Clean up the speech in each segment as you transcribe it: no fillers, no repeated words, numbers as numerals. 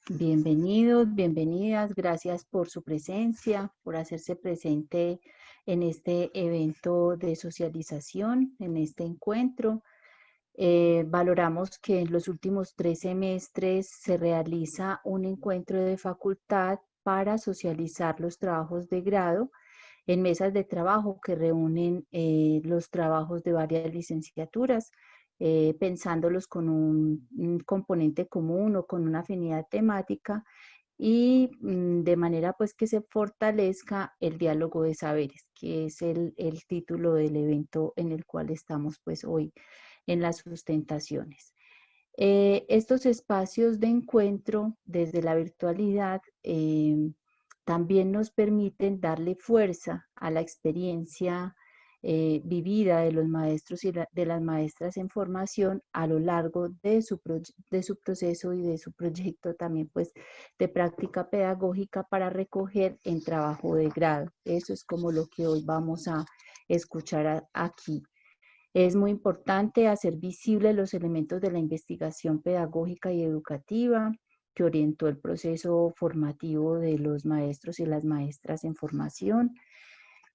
Bienvenidos, bienvenidas, gracias por su presencia, por hacerse presente en este evento de socialización, en este encuentro. Valoramos que en los últimos 3 semestres se realiza un encuentro de facultad para socializar los trabajos de grado en mesas de trabajo que reúnen los trabajos de varias licenciaturas, pensándolos con un componente común o con una afinidad temática y de manera pues que se fortalezca el diálogo de saberes, que es el título del evento en el cual estamos pues hoy en las sustentaciones. Estos espacios de encuentro desde la virtualidad también nos permiten darle fuerza a la experiencia vivida de los maestros y de las maestras en formación a lo largo de su proceso y de su proyecto también pues de práctica pedagógica para recoger en trabajo de grado. Eso es como lo que hoy vamos a escuchar aquí. Es muy importante hacer visibles los elementos de la investigación pedagógica y educativa que orientó el proceso formativo de los maestros y las maestras en formación.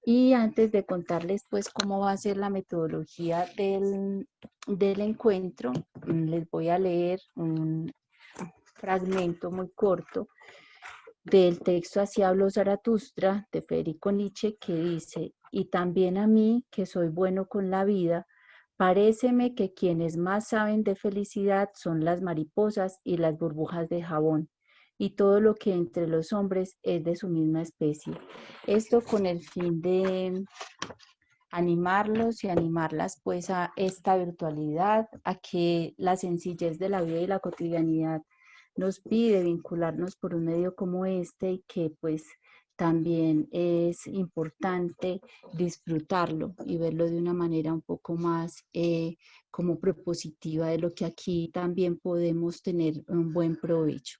Y antes de contarles pues cómo va a ser la metodología del encuentro, les voy a leer un fragmento muy corto del texto Así habló Zaratustra de Federico Nietzsche, que dice: y también a mí, que soy bueno con la vida, paréceme que quienes más saben de felicidad son las mariposas y las burbujas de jabón, y todo lo que entre los hombres es de su misma especie. Esto con el fin de animarlos y animarlas pues a esta virtualidad, a que la sencillez de la vida y la cotidianidad nos pide vincularnos por un medio como este y que pues también es importante disfrutarlo y verlo de una manera un poco más como propositiva de lo que aquí también podemos tener un buen provecho.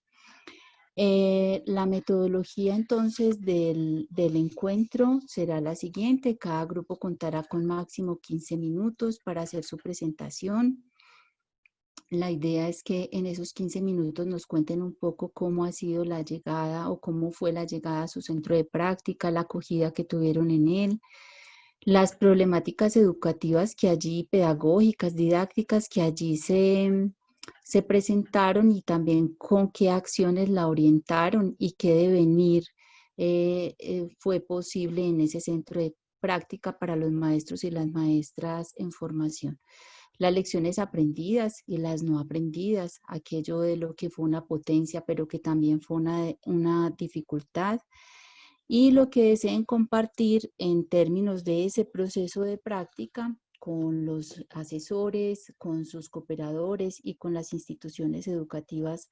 La metodología entonces del encuentro será la siguiente. Cada grupo contará con máximo 15 minutos para hacer su presentación. La idea es que en esos 15 minutos nos cuenten un poco cómo ha sido la llegada o cómo fue la llegada a su centro de práctica, la acogida que tuvieron en él, las problemáticas educativas que allí, pedagógicas, didácticas que allí se presentaron y también con qué acciones la orientaron y qué devenir fue posible en ese centro de práctica para los maestros y las maestras en formación. Las lecciones aprendidas y las no aprendidas, aquello de lo que fue una potencia, pero que también fue una dificultad, y lo que deseen compartir en términos de ese proceso de práctica con los asesores, con sus cooperadores y con las instituciones educativas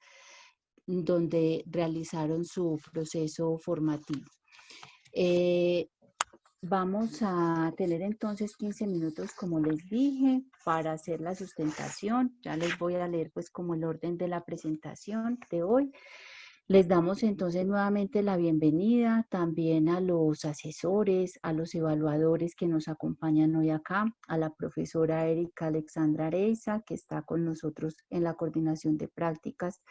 donde realizaron su proceso formativo. Eh, Vamos a tener entonces 15 minutos, como les dije, para hacer la sustentación. Ya les voy a leer pues como el orden de la presentación de hoy. Les damos entonces nuevamente la bienvenida también a los asesores, a los evaluadores que nos acompañan hoy acá, a la profesora Erika Alexandra Areiza, que está con nosotros en la coordinación de prácticas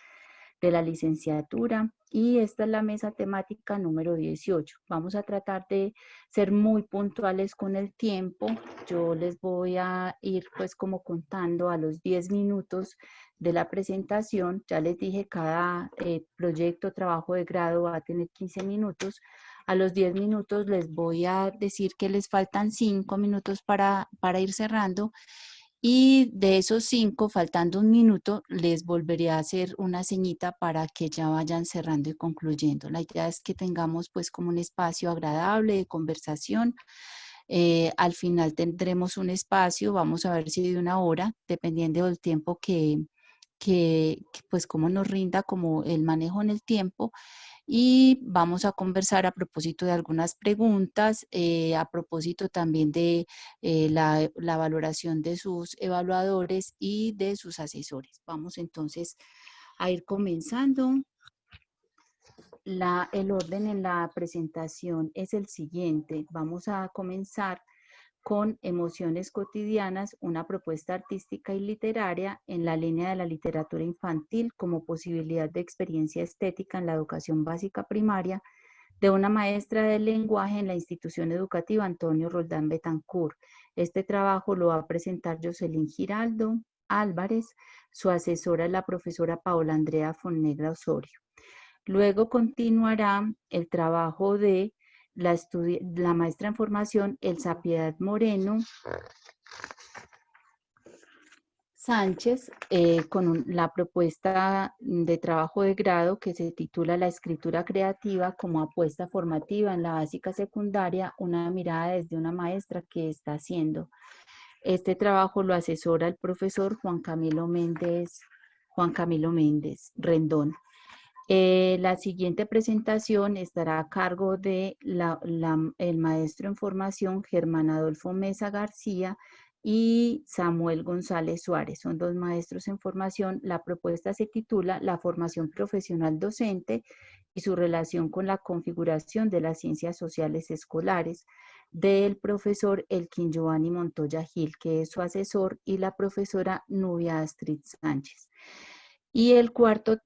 de la licenciatura, y esta es la mesa temática número 18. Vamos a tratar de ser muy puntuales con el tiempo. Yo les voy a ir pues como contando a los 10 minutos de la presentación. Ya les dije, cada proyecto, trabajo de grado va a tener 15 minutos. A los 10 minutos les voy a decir que les faltan 5 minutos para ir cerrando, y de esos 5, faltando un minuto, les volveré a hacer una señita para que ya vayan cerrando y concluyendo. La idea es que tengamos pues como un espacio agradable de conversación. Al final tendremos un espacio, vamos a ver si de una hora, dependiendo del tiempo que pues como nos rinda como el manejo en el tiempo, y vamos a conversar a propósito de algunas preguntas, a propósito también de la valoración de sus evaluadores y de sus asesores. Vamos entonces a ir comenzando. El orden en la presentación es el siguiente. Vamos a comenzar con Emociones cotidianas, una propuesta artística y literaria en la línea de la literatura infantil como posibilidad de experiencia estética en la educación básica primaria, de una maestra del lenguaje en la institución educativa Antonio Roldán Betancourt. Este trabajo lo va a presentar Jocelyn Giraldo Álvarez, su asesora es la profesora Paola Andrea Fonnegra Osorio. Luego continuará el trabajo de la maestra en formación Elsa Piedad Moreno Sánchez con la propuesta de trabajo de grado que se titula La escritura creativa como apuesta formativa en la básica secundaria, una mirada desde una maestra que está haciendo. Este trabajo lo asesora el profesor Juan Camilo Méndez Rendón. La siguiente presentación estará a cargo de el maestro en formación Germán Adolfo Mesa García y Samuel González Suárez. Son dos maestros en formación. La propuesta se titula La formación profesional docente y su relación con la configuración de las ciencias sociales escolares, del profesor Elkin Giovanni Montoya Gil, que es su asesor, y la profesora Nubia Astrid Sánchez. Y el cuarto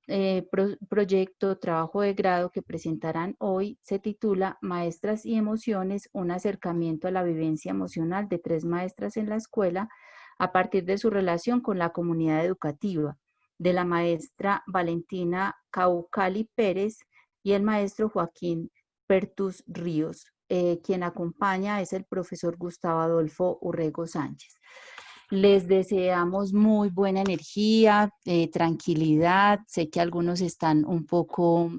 proyecto, trabajo de grado que presentarán hoy, se titula Maestras y Emociones, un acercamiento a la vivencia emocional de 3 maestras en la escuela a partir de su relación con la comunidad educativa, de la maestra Valentina Caucali Pérez y el maestro Joaquín Pertus Ríos. Quien acompaña es el profesor Gustavo Adolfo Urrego Sánchez. Les deseamos muy buena energía, tranquilidad. Sé que algunos están un poco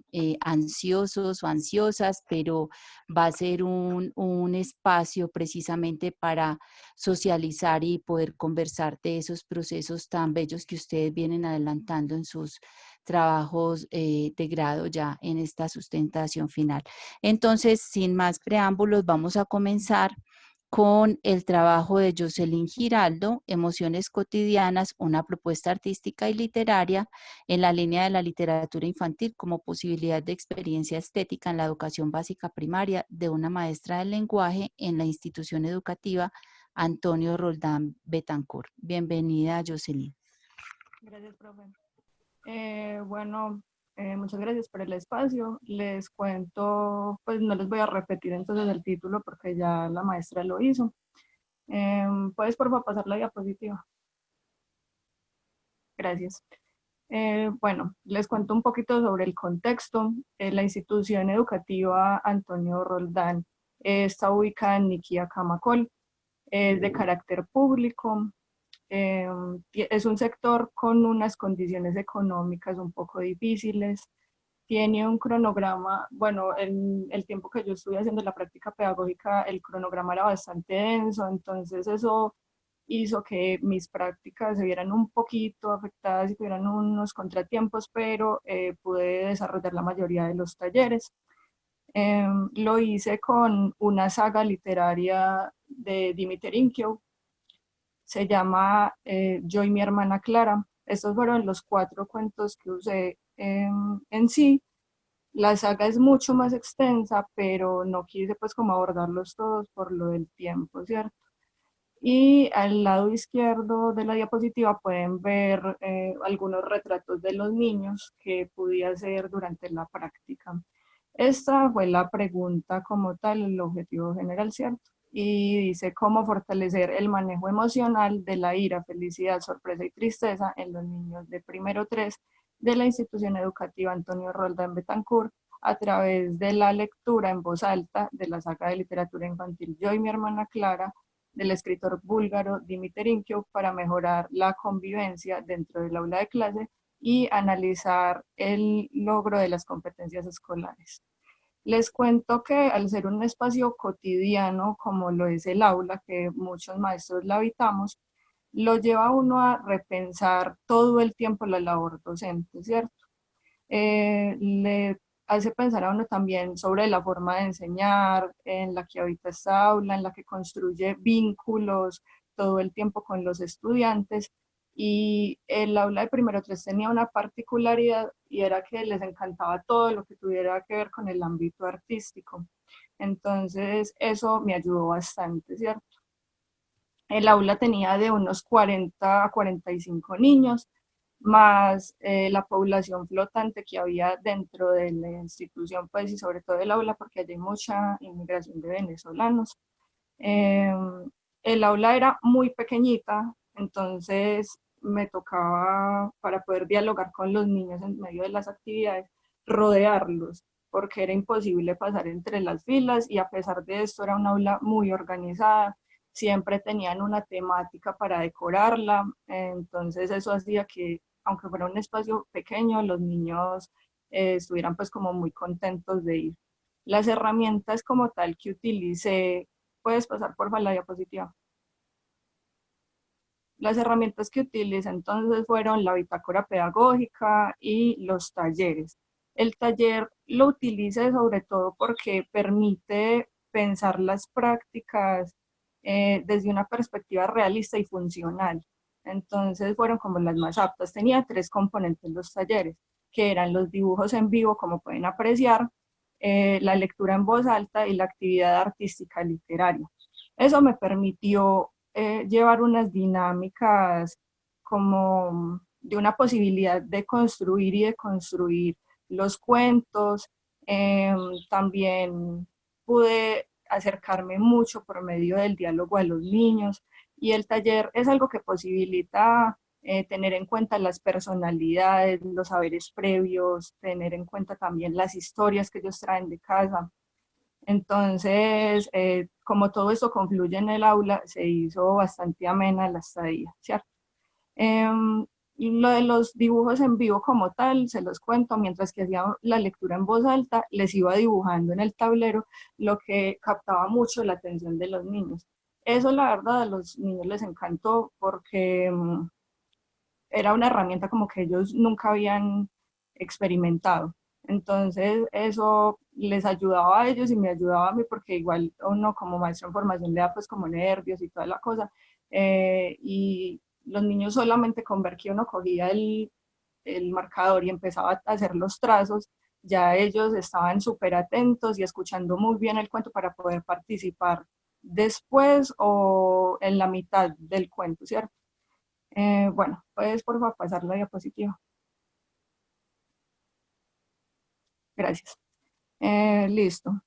ansiosos o ansiosas, pero va a ser un espacio precisamente para socializar y poder conversar de esos procesos tan bellos que ustedes vienen adelantando en sus trabajos de grado ya en esta sustentación final. Entonces, sin más preámbulos, vamos a comenzar con el trabajo de Jocelyn Giraldo, Emociones cotidianas, una propuesta artística y literaria en la línea de la literatura infantil como posibilidad de experiencia estética en la educación básica primaria de una maestra del lenguaje en la institución educativa Antonio Roldán Betancourt. Bienvenida, Jocelyn. Gracias, profe. Muchas gracias por el espacio. Les cuento, pues no les voy a repetir entonces el título porque ya la maestra lo hizo. ¿Puedes, por favor, pasar la diapositiva? Gracias. Les cuento un poquito sobre el contexto. La institución educativa Antonio Roldán está ubicada en Niquía, Camacol. Es de carácter público. Es un sector con unas condiciones económicas un poco difíciles. Tiene un cronograma, bueno, el tiempo que yo estuve haciendo la práctica pedagógica, el cronograma era bastante denso, entonces eso hizo que mis prácticas se vieran un poquito afectadas y tuvieran unos contratiempos, pero pude desarrollar la mayoría de los talleres. Lo hice con una saga literaria de Dimitar Inkiov, se llama Yo y mi hermana Clara. Estos fueron los 4 cuentos que usé en sí. La saga es mucho más extensa, pero no quise pues como abordarlos todos por lo del tiempo, ¿cierto? Y al lado izquierdo de la diapositiva pueden ver algunos retratos de los niños que pude hacer durante la práctica. Esta fue la pregunta como tal, el objetivo general, ¿cierto? Y dice cómo fortalecer el manejo emocional de la ira, felicidad, sorpresa y tristeza en los niños de primero 3 de la institución educativa Antonio Roldán Betancourt a través de la lectura en voz alta de la saga de literatura infantil Yo y mi hermana Clara, del escritor búlgaro Dimitar Inkiov, para mejorar la convivencia dentro del aula de clase y analizar el logro de las competencias escolares. Les cuento que al ser un espacio cotidiano, como lo es el aula, que muchos maestros la habitamos, lo lleva a uno a repensar todo el tiempo la labor docente, ¿cierto? Le hace pensar a uno también sobre la forma de enseñar, en la que habita esta aula, en la que construye vínculos todo el tiempo con los estudiantes. Y el aula de primero 3 tenía una particularidad y era que les encantaba todo lo que tuviera que ver con el ámbito artístico. Entonces eso me ayudó bastante, ¿cierto? El aula tenía de unos 40 a 45 niños, más la población flotante que había dentro de la institución, pues, y sobre todo el aula, porque allí hay mucha inmigración de venezolanos. Eh, el aula era muy pequeñita, entonces me tocaba, para poder dialogar con los niños en medio de las actividades, rodearlos, porque era imposible pasar entre las filas y a pesar de esto era un aula muy organizada, siempre tenían una temática para decorarla, entonces eso hacía que, aunque fuera un espacio pequeño, los niños estuvieran pues como muy contentos de ir. Las herramientas como tal que utilicé, puedes pasar por la diapositiva. Las herramientas que utilicé entonces fueron la bitácora pedagógica y los talleres. El taller lo utilicé sobre todo porque permite pensar las prácticas desde una perspectiva realista y funcional. Entonces fueron como las más aptas. Tenía tres componentes los talleres, que eran los dibujos en vivo, como pueden apreciar, la lectura en voz alta y la actividad artística literaria. Eso me permitió llevar unas dinámicas como de una posibilidad de construir y de construir los cuentos. También pude acercarme mucho por medio del diálogo a los niños y el taller es algo que posibilita tener en cuenta las personalidades, los saberes previos, tener en cuenta también las historias que ellos traen de casa. Entonces, como todo esto confluye en el aula, se hizo bastante amena la estadía, ¿cierto? Y lo de los dibujos en vivo como tal, se los cuento, mientras que hacía la lectura en voz alta, les iba dibujando en el tablero, lo que captaba mucho la atención de los niños. Eso, la verdad, a los niños les encantó porque era una herramienta como que ellos nunca habían experimentado. Entonces, eso les ayudaba a ellos y me ayudaba a mí porque igual uno como maestro en formación le da pues como nervios y toda la cosa. Y los niños solamente con ver que uno cogía el marcador y empezaba a hacer los trazos, ya ellos estaban súper atentos y escuchando muy bien el cuento para poder participar después o en la mitad del cuento, ¿cierto? Bueno, puedes por favor pasar la diapositiva. Gracias. Listo.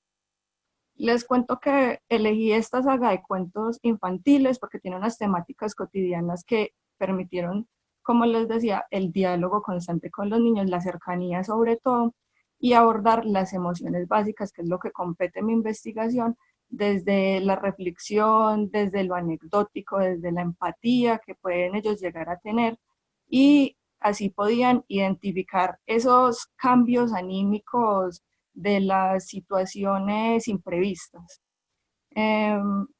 Les cuento que elegí esta saga de cuentos infantiles porque tiene unas temáticas cotidianas que permitieron, como les decía, el diálogo constante con los niños, la cercanía sobre todo, y abordar las emociones básicas, que es lo que compete mi investigación, desde la reflexión, desde lo anecdótico, desde la empatía que pueden ellos llegar a tener, y así podían identificar esos cambios anímicos de las situaciones imprevistas.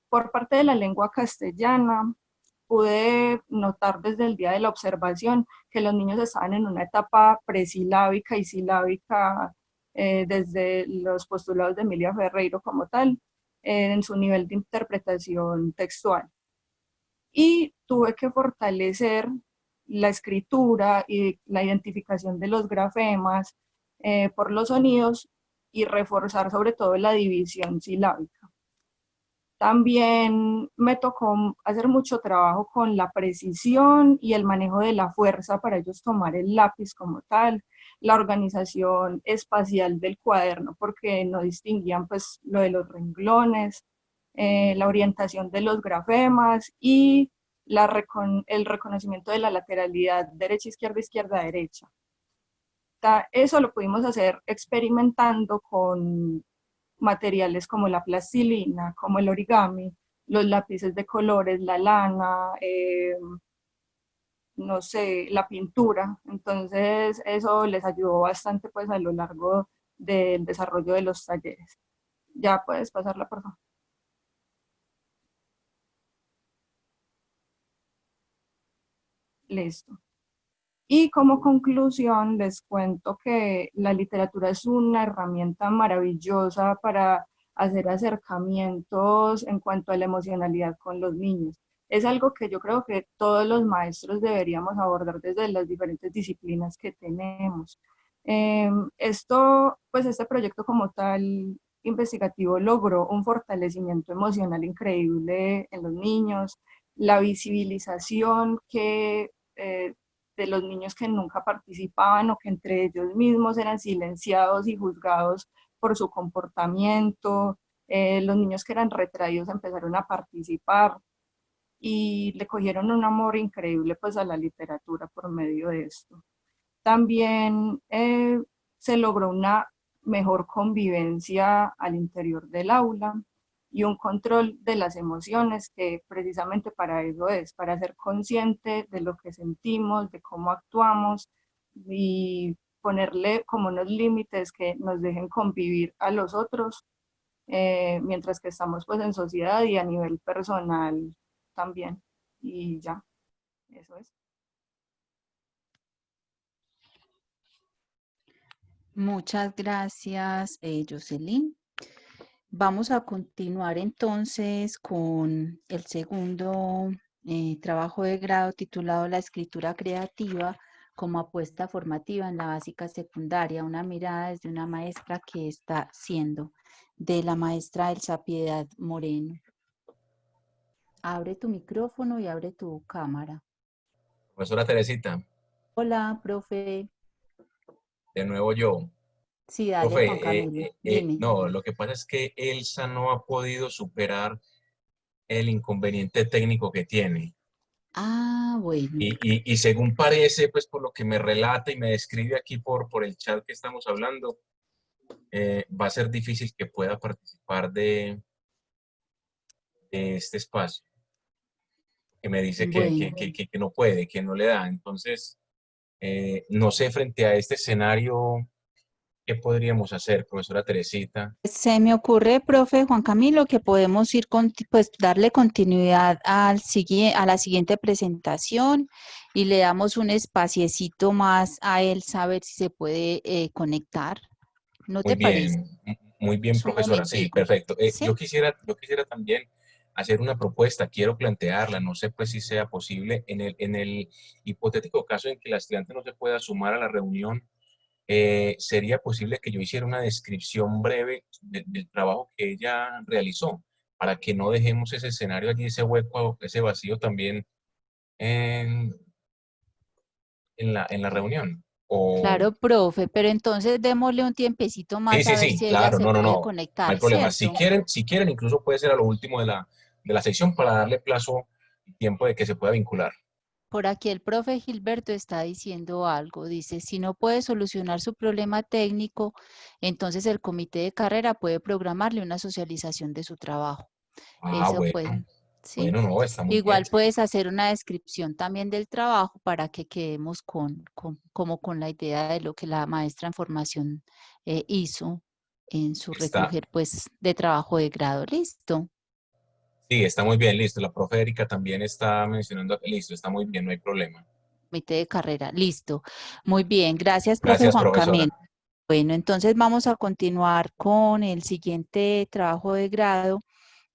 Por parte de la lengua castellana, pude notar desde el día de la observación que los niños estaban en una etapa presilábica y silábica desde los postulados de Emilia Ferreiro como tal, en su nivel de interpretación textual. Y tuve que fortalecer la escritura y la identificación de los grafemas por los sonidos y reforzar sobre todo la división silábica. También me tocó hacer mucho trabajo con la precisión y el manejo de la fuerza para ellos tomar el lápiz como tal, la organización espacial del cuaderno porque no distinguían pues lo de los renglones, la orientación de los grafemas y el reconocimiento de la lateralidad derecha, izquierda, derecha. Eso lo pudimos hacer experimentando con materiales como la plastilina, como el origami, los lápices de colores, la lana, no sé, la pintura. Entonces eso les ayudó bastante pues a lo largo del desarrollo de los talleres. Ya puedes pasarla, por favor. Listo. Y como conclusión, les cuento que la literatura es una herramienta maravillosa para hacer acercamientos en cuanto a la emocionalidad con los niños. Es algo que yo creo que todos los maestros deberíamos abordar desde las diferentes disciplinas que tenemos. Pues este proyecto como tal investigativo logró un fortalecimiento emocional increíble en los niños, la visibilización de los niños que nunca participaban o que entre ellos mismos eran silenciados y juzgados por su comportamiento, los niños que eran retraídos empezaron a participar y le cogieron un amor increíble pues a la literatura por medio de esto. También se logró una mejor convivencia al interior del aula y un control de las emociones que precisamente para eso es, para ser consciente de lo que sentimos, de cómo actuamos y ponerle como unos límites que nos dejen convivir a los otros mientras que estamos pues en sociedad y a nivel personal también. Y ya, eso es. Muchas gracias, Jocelyn. Vamos a continuar entonces con el segundo trabajo de grado titulado La escritura creativa como apuesta formativa en la básica secundaria, una mirada desde una maestra que está siendo, de la maestra Elsa Piedad Moreno. Abre tu micrófono y abre tu cámara. Profesora Teresita, Hola, profe. de nuevo yo. Sí, dale, Juan Profe, Camilo, dime. no, lo que pasa es que Elsa no ha podido superar el inconveniente técnico que tiene. Ah, bueno. Y según parece, pues por lo que me relata y me describe aquí por el chat que estamos hablando, va a ser difícil que pueda participar de este espacio. Que me dice Bueno. que no puede, que no le da. Entonces, no sé, frente a este escenario, ¿qué podríamos hacer, profesora Teresita? Se me ocurre, profe Juan Camilo, que podemos ir pues darle continuidad a la siguiente presentación y le damos un espaciecito más a él saber si se puede conectar. ¿No te parece? Muy bien, Es un profesora. Sí, momentico. perfecto. ¿Sí? Yo quisiera también hacer una propuesta, quiero plantearla, no sé pues si sea posible, en el hipotético caso en que la estudiante no se pueda sumar a la reunión, sería posible que yo hiciera una descripción breve del trabajo que ella realizó, para que no dejemos ese escenario allí, ese hueco, ese vacío también en, en la reunión. O, Claro, profe, pero entonces démosle un tiempecito sí, más a sí, ver sí, si ella claro, se no, no, puede no, no hay conectar, problema. ¿cierto? Si quieren, incluso puede ser a lo último de la sección para darle plazo y tiempo de que se pueda vincular. Por aquí el profe Gilberto está diciendo algo. Dice, si no puede solucionar su problema técnico, entonces el comité de carrera puede programarle una socialización de su trabajo. Ah, Eso bueno, puede, ¿sí? bueno, no, está muy bien. Igual puedes hacer una descripción también del trabajo para que quedemos como con la idea de lo que la maestra en formación hizo en su Está, recoger pues de trabajo de grado. ¿Listo? sí, está muy bien, listo. La profe Erika también está mencionando, listo, está muy bien, no hay problema. Comité de carrera. Listo. Muy bien. Gracias, profe Gracias, Juan profesora. Camilo. Bueno, entonces vamos a continuar con el siguiente trabajo de grado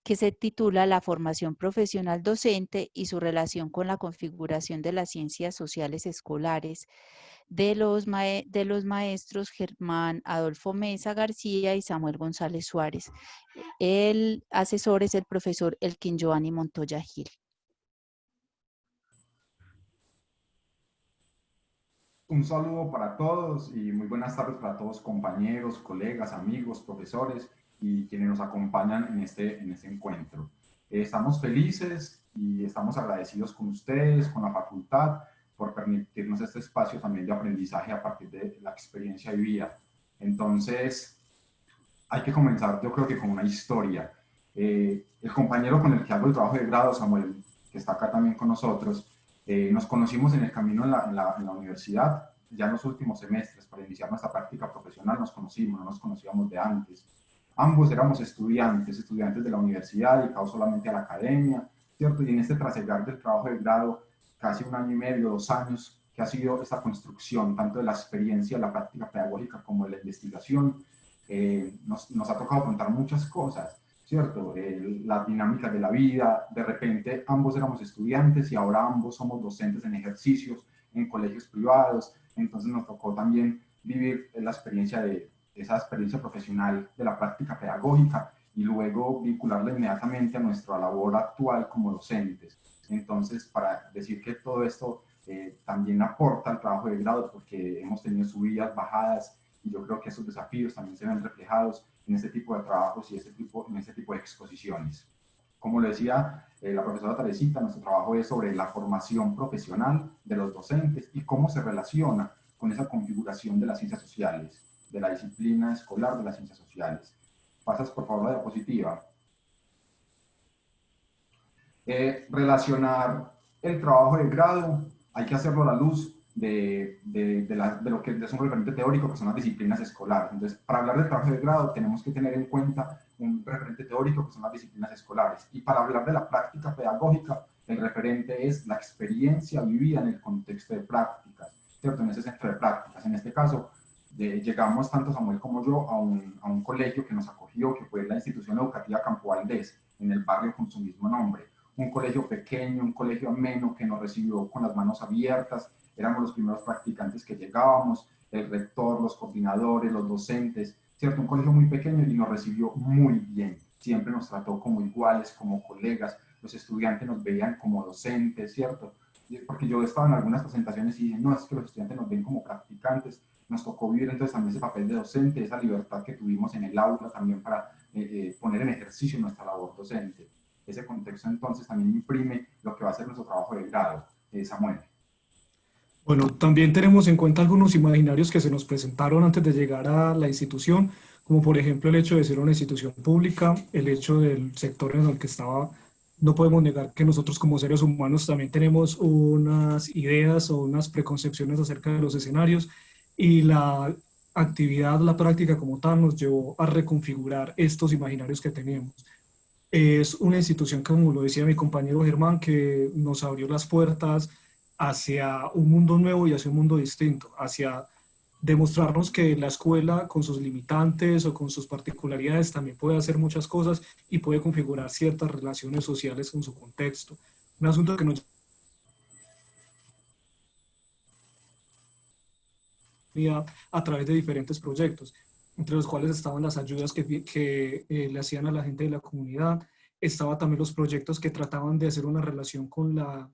que se titula La formación profesional docente y su relación con la configuración de las ciencias sociales escolares de los maestros Germán Adolfo Mesa García y Samuel González Suárez. El asesor es el profesor Elkin Giovanni Montoya Gil. Un saludo para todos y muy buenas tardes para todos compañeros, colegas, amigos, profesores y quienes nos acompañan en este encuentro. Estamos felices y estamos agradecidos con ustedes, con la facultad, por permitirnos este espacio también de aprendizaje a partir de la experiencia vivida. Entonces, hay que comenzar, yo creo que con una historia. El compañero con el que hago el trabajo de grado, Samuel, que está acá también con nosotros, nos conocimos en el camino en la universidad, ya en los últimos semestres, para iniciar nuestra práctica profesional nos conocimos, no nos conocíamos de antes. Ambos éramos estudiantes de la universidad, dedicados solamente a la academia, ¿cierto? Y en este trasegar del trabajo de grado, casi un año y medio, 2 años, que ha sido esta construcción, tanto de la experiencia, la práctica pedagógica, como de la investigación, nos ha tocado afrontar muchas cosas, ¿cierto? La dinámica de la vida, de repente ambos éramos estudiantes y ahora ambos somos docentes en ejercicios, en colegios privados, entonces nos tocó también vivir la experiencia de esa experiencia profesional de la práctica pedagógica y luego vincularla inmediatamente a nuestra labor actual como docentes. Entonces, para decir que todo esto también aporta al trabajo de grado, porque hemos tenido subidas, bajadas, y yo creo que esos desafíos también se ven reflejados en este tipo de trabajos y en este tipo de exposiciones. Como lo decía la profesora Teresita, nuestro trabajo es sobre la formación profesional de los docentes y cómo se relaciona con esa configuración de las ciencias sociales, de la disciplina escolar de las ciencias sociales. Pasas por favor la diapositiva. Relacionar el trabajo de grado, hay que hacerlo a la luz de lo que es un referente teórico, que son las disciplinas escolares. Entonces, para hablar del trabajo de grado, tenemos que tener en cuenta un referente teórico, que son las disciplinas escolares. Y para hablar de la práctica pedagógica, el referente es la experiencia vivida en el contexto de prácticas, ¿cierto? En ese centro de prácticas. En este caso, llegamos tanto Samuel como yo a un colegio que nos acogió, que fue la institución educativa Campo Valdés, en el barrio con su mismo nombre. Un colegio pequeño, un colegio ameno que nos recibió con las manos abiertas. Éramos los primeros practicantes que llegábamos, el rector, los coordinadores, los docentes, ¿cierto? Un colegio muy pequeño y nos recibió muy bien. Siempre nos trató como iguales, como colegas. Los estudiantes nos veían como docentes, ¿cierto? Porque yo estaba en algunas presentaciones y dije, no, es que los estudiantes nos ven como practicantes. Nos tocó vivir entonces también ese papel de docente, esa libertad que tuvimos en el aula también para poner en ejercicio nuestra labor docente. Ese contexto entonces también imprime lo que va a ser nuestro trabajo de grado. Samuel. Bueno, también tenemos en cuenta algunos imaginarios que se nos presentaron antes de llegar a la institución, como por ejemplo el hecho de ser una institución pública, el hecho del sector en el que estaba. No podemos negar que nosotros como seres humanos también tenemos unas ideas o unas preconcepciones acerca de los escenarios, y la actividad, la práctica como tal nos llevó a reconfigurar estos imaginarios que teníamos. Es una institución, como lo decía mi compañero Germán, que nos abrió las puertas hacia un mundo nuevo y hacia un mundo distinto, hacia demostrarnos que la escuela, con sus limitantes o con sus particularidades, también puede hacer muchas cosas y puede configurar ciertas relaciones sociales en su contexto. Un asunto que nos a través de diferentes proyectos, entre los cuales estaban las ayudas que le hacían a la gente de la comunidad. Estaba también los proyectos que trataban de hacer una relación con la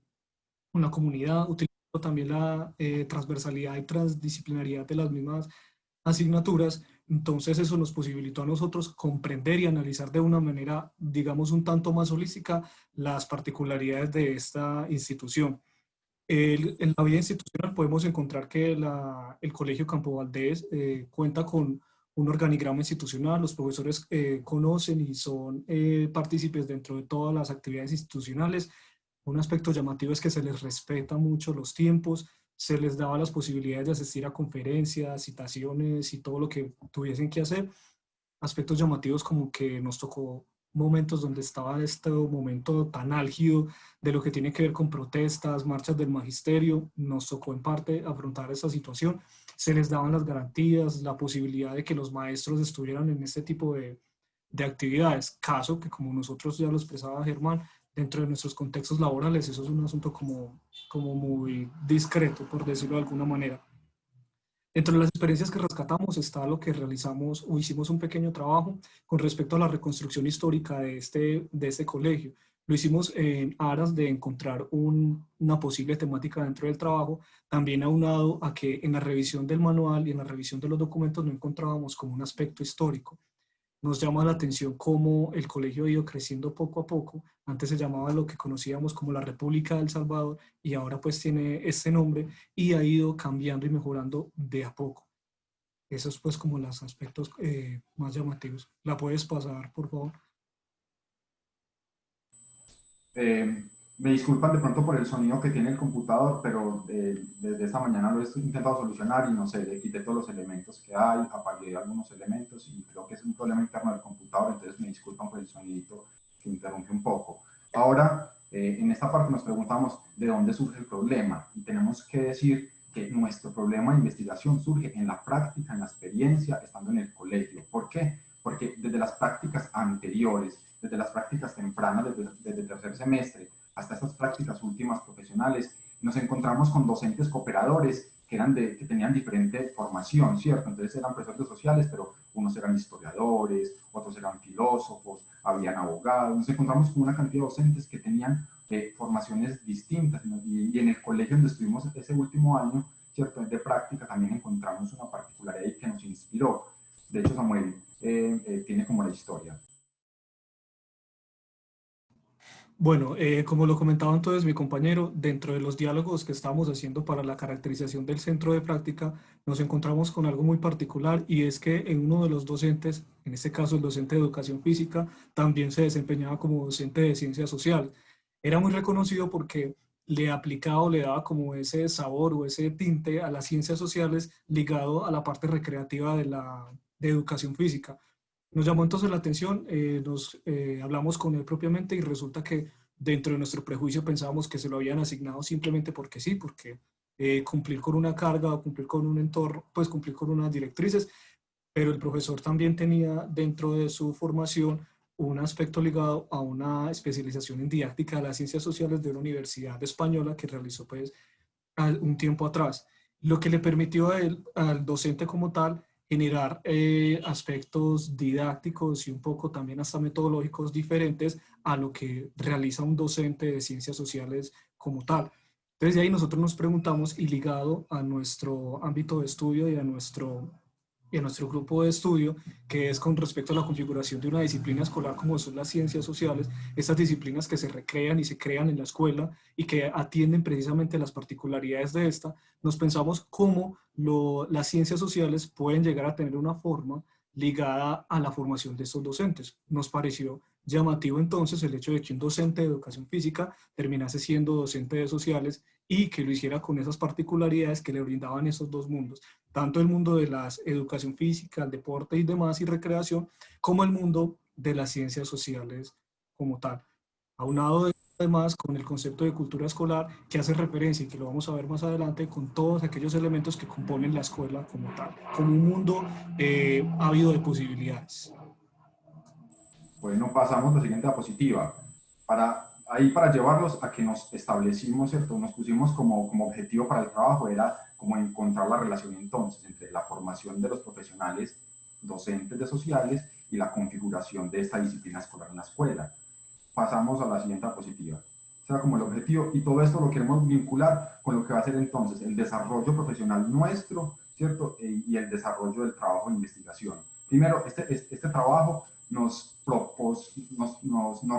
comunidad, utilizando también la transversalidad y transdisciplinariedad de las mismas asignaturas. Entonces eso nos posibilitó a nosotros comprender y analizar de una manera, digamos, un tanto más holística las particularidades de esta institución. En la vida institucional podemos encontrar que el Colegio Campo Valdés cuenta con un organigrama institucional. Los profesores conocen y son partícipes dentro de todas las actividades institucionales. Un aspecto llamativo es que se les respeta mucho los tiempos, se les daba las posibilidades de asistir a conferencias, citaciones y todo lo que tuviesen que hacer. Aspectos llamativos como que nos tocó momentos donde estaba este momento tan álgido de lo que tiene que ver con protestas, marchas del magisterio. Nos tocó en parte afrontar esa situación. Se les daban las garantías, la posibilidad de que los maestros estuvieran en este tipo de actividades, caso que, como nosotros ya lo expresaba Germán, dentro de nuestros contextos laborales eso es un asunto como muy discreto, por decirlo de alguna manera. Dentro de las experiencias que rescatamos está lo que realizamos o hicimos un pequeño trabajo con respecto a la reconstrucción histórica de este colegio. Lo hicimos en aras de encontrar una posible temática dentro del trabajo, también aunado a que en la revisión del manual y en la revisión de los documentos no encontrábamos como un aspecto histórico. Nos llama la atención cómo el colegio ha ido creciendo poco a poco. Antes se llamaba lo que conocíamos como la República de El Salvador y ahora pues tiene este nombre y ha ido cambiando y mejorando de a poco. Esos pues como los aspectos más llamativos. ¿La puedes pasar, por favor? Me disculpan de pronto por el sonido que tiene el computador, pero desde esta mañana lo he intentado solucionar y no sé, le quité todos los elementos que hay, apagué algunos elementos y creo que es un problema interno del computador, entonces me disculpan por el sonidito que interrumpe un poco. Ahora, en esta parte nos preguntamos de dónde surge el problema y tenemos que decir que nuestro problema de investigación surge en la práctica, en la experiencia, estando en el colegio. ¿Por qué? Porque desde las prácticas anteriores, desde las prácticas tempranas, desde el tercer semestre, hasta estas prácticas últimas profesionales, nos encontramos con docentes cooperadores que tenían diferente formación, ¿cierto? Entonces eran profesores sociales, pero unos eran historiadores, otros eran filósofos, habían abogados. Nos encontramos con una cantidad de docentes que tenían formaciones distintas, ¿no? Y en el colegio donde estuvimos ese último año, ¿cierto?, de práctica, también encontramos una particularidad ahí que nos inspiró. De hecho, Samuel tiene como la historia. Bueno, como lo comentaba entonces mi compañero, dentro de los diálogos que estábamos haciendo para la caracterización del centro de práctica, nos encontramos con algo muy particular, y es que en uno de los docentes, en este caso el docente de educación física, también se desempeñaba como docente de ciencias sociales. Era muy reconocido porque le aplicaba o le daba como ese sabor o ese tinte a las ciencias sociales ligado a la parte recreativa de educación física. Nos llamó entonces la atención, hablamos con él propiamente, y resulta que dentro de nuestro prejuicio pensábamos que se lo habían asignado simplemente porque sí, porque cumplir con una carga o cumplir con un entorno, pues cumplir con unas directrices, pero el profesor también tenía dentro de su formación un aspecto ligado a una especialización en didáctica de las ciencias sociales de una universidad española que realizó pues un tiempo atrás, lo que le permitió a él, al docente como tal, generar aspectos didácticos y un poco también hasta metodológicos diferentes a lo que realiza un docente de ciencias sociales como tal. Entonces de ahí nosotros nos preguntamos, y ligado a nuestro ámbito de estudio y a nuestro grupo de estudio, que es con respecto a la configuración de una disciplina escolar como son las ciencias sociales, estas disciplinas que se recrean y se crean en la escuela y que atienden precisamente las particularidades de esta, nos pensamos cómo las ciencias sociales pueden llegar a tener una forma ligada a la formación de estos docentes. Nos pareció llamativo entonces el hecho de que un docente de educación física terminase siendo docente de sociales, y que lo hiciera con esas particularidades que le brindaban esos dos mundos, tanto el mundo de la educación física, el deporte y demás y recreación, como el mundo de las ciencias sociales como tal. Aunado además con el concepto de cultura escolar, que hace referencia, y que lo vamos a ver más adelante, con todos aquellos elementos que componen la escuela como tal, como un mundo ávido de posibilidades. Bueno, pasamos a la siguiente diapositiva. Para llevarlos a que nos establecimos, ¿cierto? Nos pusimos como objetivo para el trabajo, era como encontrar la relación entonces entre la formación de los profesionales docentes de sociales y la configuración de esta disciplina escolar en la escuela. Pasamos a la siguiente diapositiva. O sea, como el objetivo, y todo esto lo queremos vincular con lo que va a ser entonces el desarrollo profesional nuestro, ¿cierto? Y el desarrollo del trabajo de investigación. Primero, este trabajo nos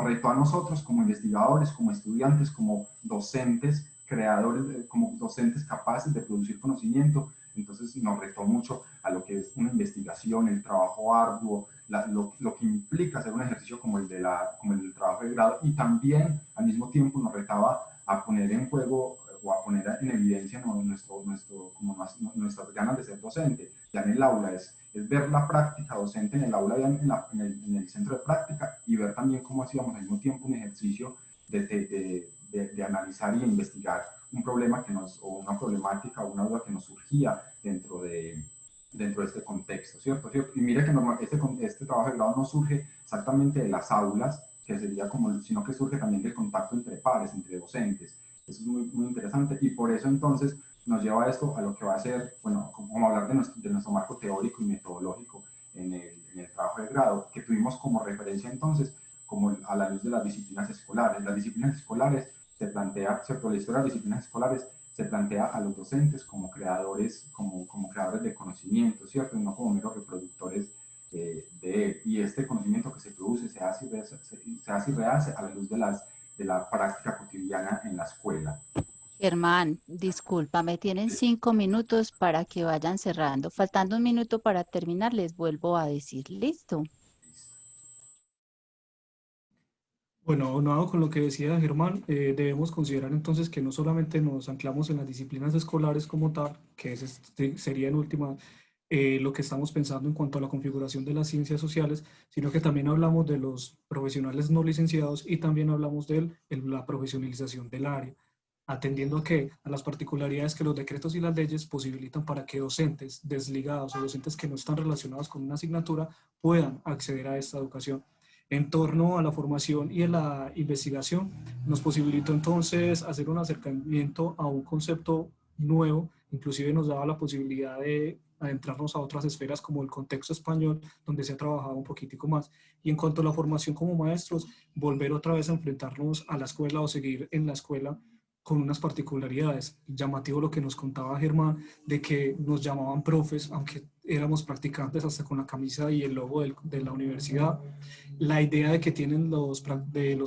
retó a nosotros como investigadores, como estudiantes, como docentes, creadores, como docentes capaces de producir conocimiento. Entonces nos retó mucho a lo que es una investigación, el trabajo arduo, lo que implica hacer un ejercicio como el del trabajo de grado, y también al mismo tiempo nos retaba a poner en juego o a poner en evidencia nuestras ganas de ser docente. Ya en el aula es ver la práctica docente en el aula, ya en el centro de práctica, y ver también cómo hacíamos al mismo tiempo un ejercicio de analizar y investigar un problema o una problemática o una duda que nos surgía dentro de este contexto, ¿cierto? Y mire que este trabajo de grado no surge exactamente de las aulas, que sería sino que surge también del contacto entre pares, entre docentes. Eso es muy, muy interesante, y por eso entonces nos lleva esto a lo que va a ser, bueno, como hablar de nuestro marco teórico y metodológico en el trabajo de grado, que tuvimos como referencia entonces, como a la luz de las disciplinas escolares. Las disciplinas escolares se plantea, ¿cierto? La historia de las disciplinas escolares se plantea a los docentes como creadores, como creadores de conocimiento, ¿cierto? Y no como meros reproductores de él. Y este conocimiento que se produce se hace y rehace a la luz de la práctica cotidiana en la escuela. Germán, discúlpame, tienen 5 minutos para que vayan cerrando. Faltando un minuto para terminar, les vuelvo a decir, ¿listo? Bueno, aunado con lo que decía Germán, debemos considerar entonces que no solamente nos anclamos en las disciplinas escolares como tal, que sería en última lo que estamos pensando en cuanto a la configuración de las ciencias sociales, sino que también hablamos de los profesionales no licenciados, y también hablamos de la profesionalización del área, atendiendo a las particularidades que los decretos y las leyes posibilitan para que docentes desligados o docentes que no están relacionados con una asignatura puedan acceder a esta educación. En torno a la formación y a la investigación, nos posibilitó entonces hacer un acercamiento a un concepto nuevo inclusive nos daba la posibilidad de adentrarnos a otras esferas como el contexto español, donde se ha trabajado un poquitico más. Y en cuanto a la formación como maestros, volver otra vez a enfrentarnos a la escuela o seguir en la escuela con unas particularidades. Llamativo lo que nos contaba Germán, de que nos llamaban profes, aunque éramos practicantes hasta con la camisa y el logo de la universidad. La idea de que tienen los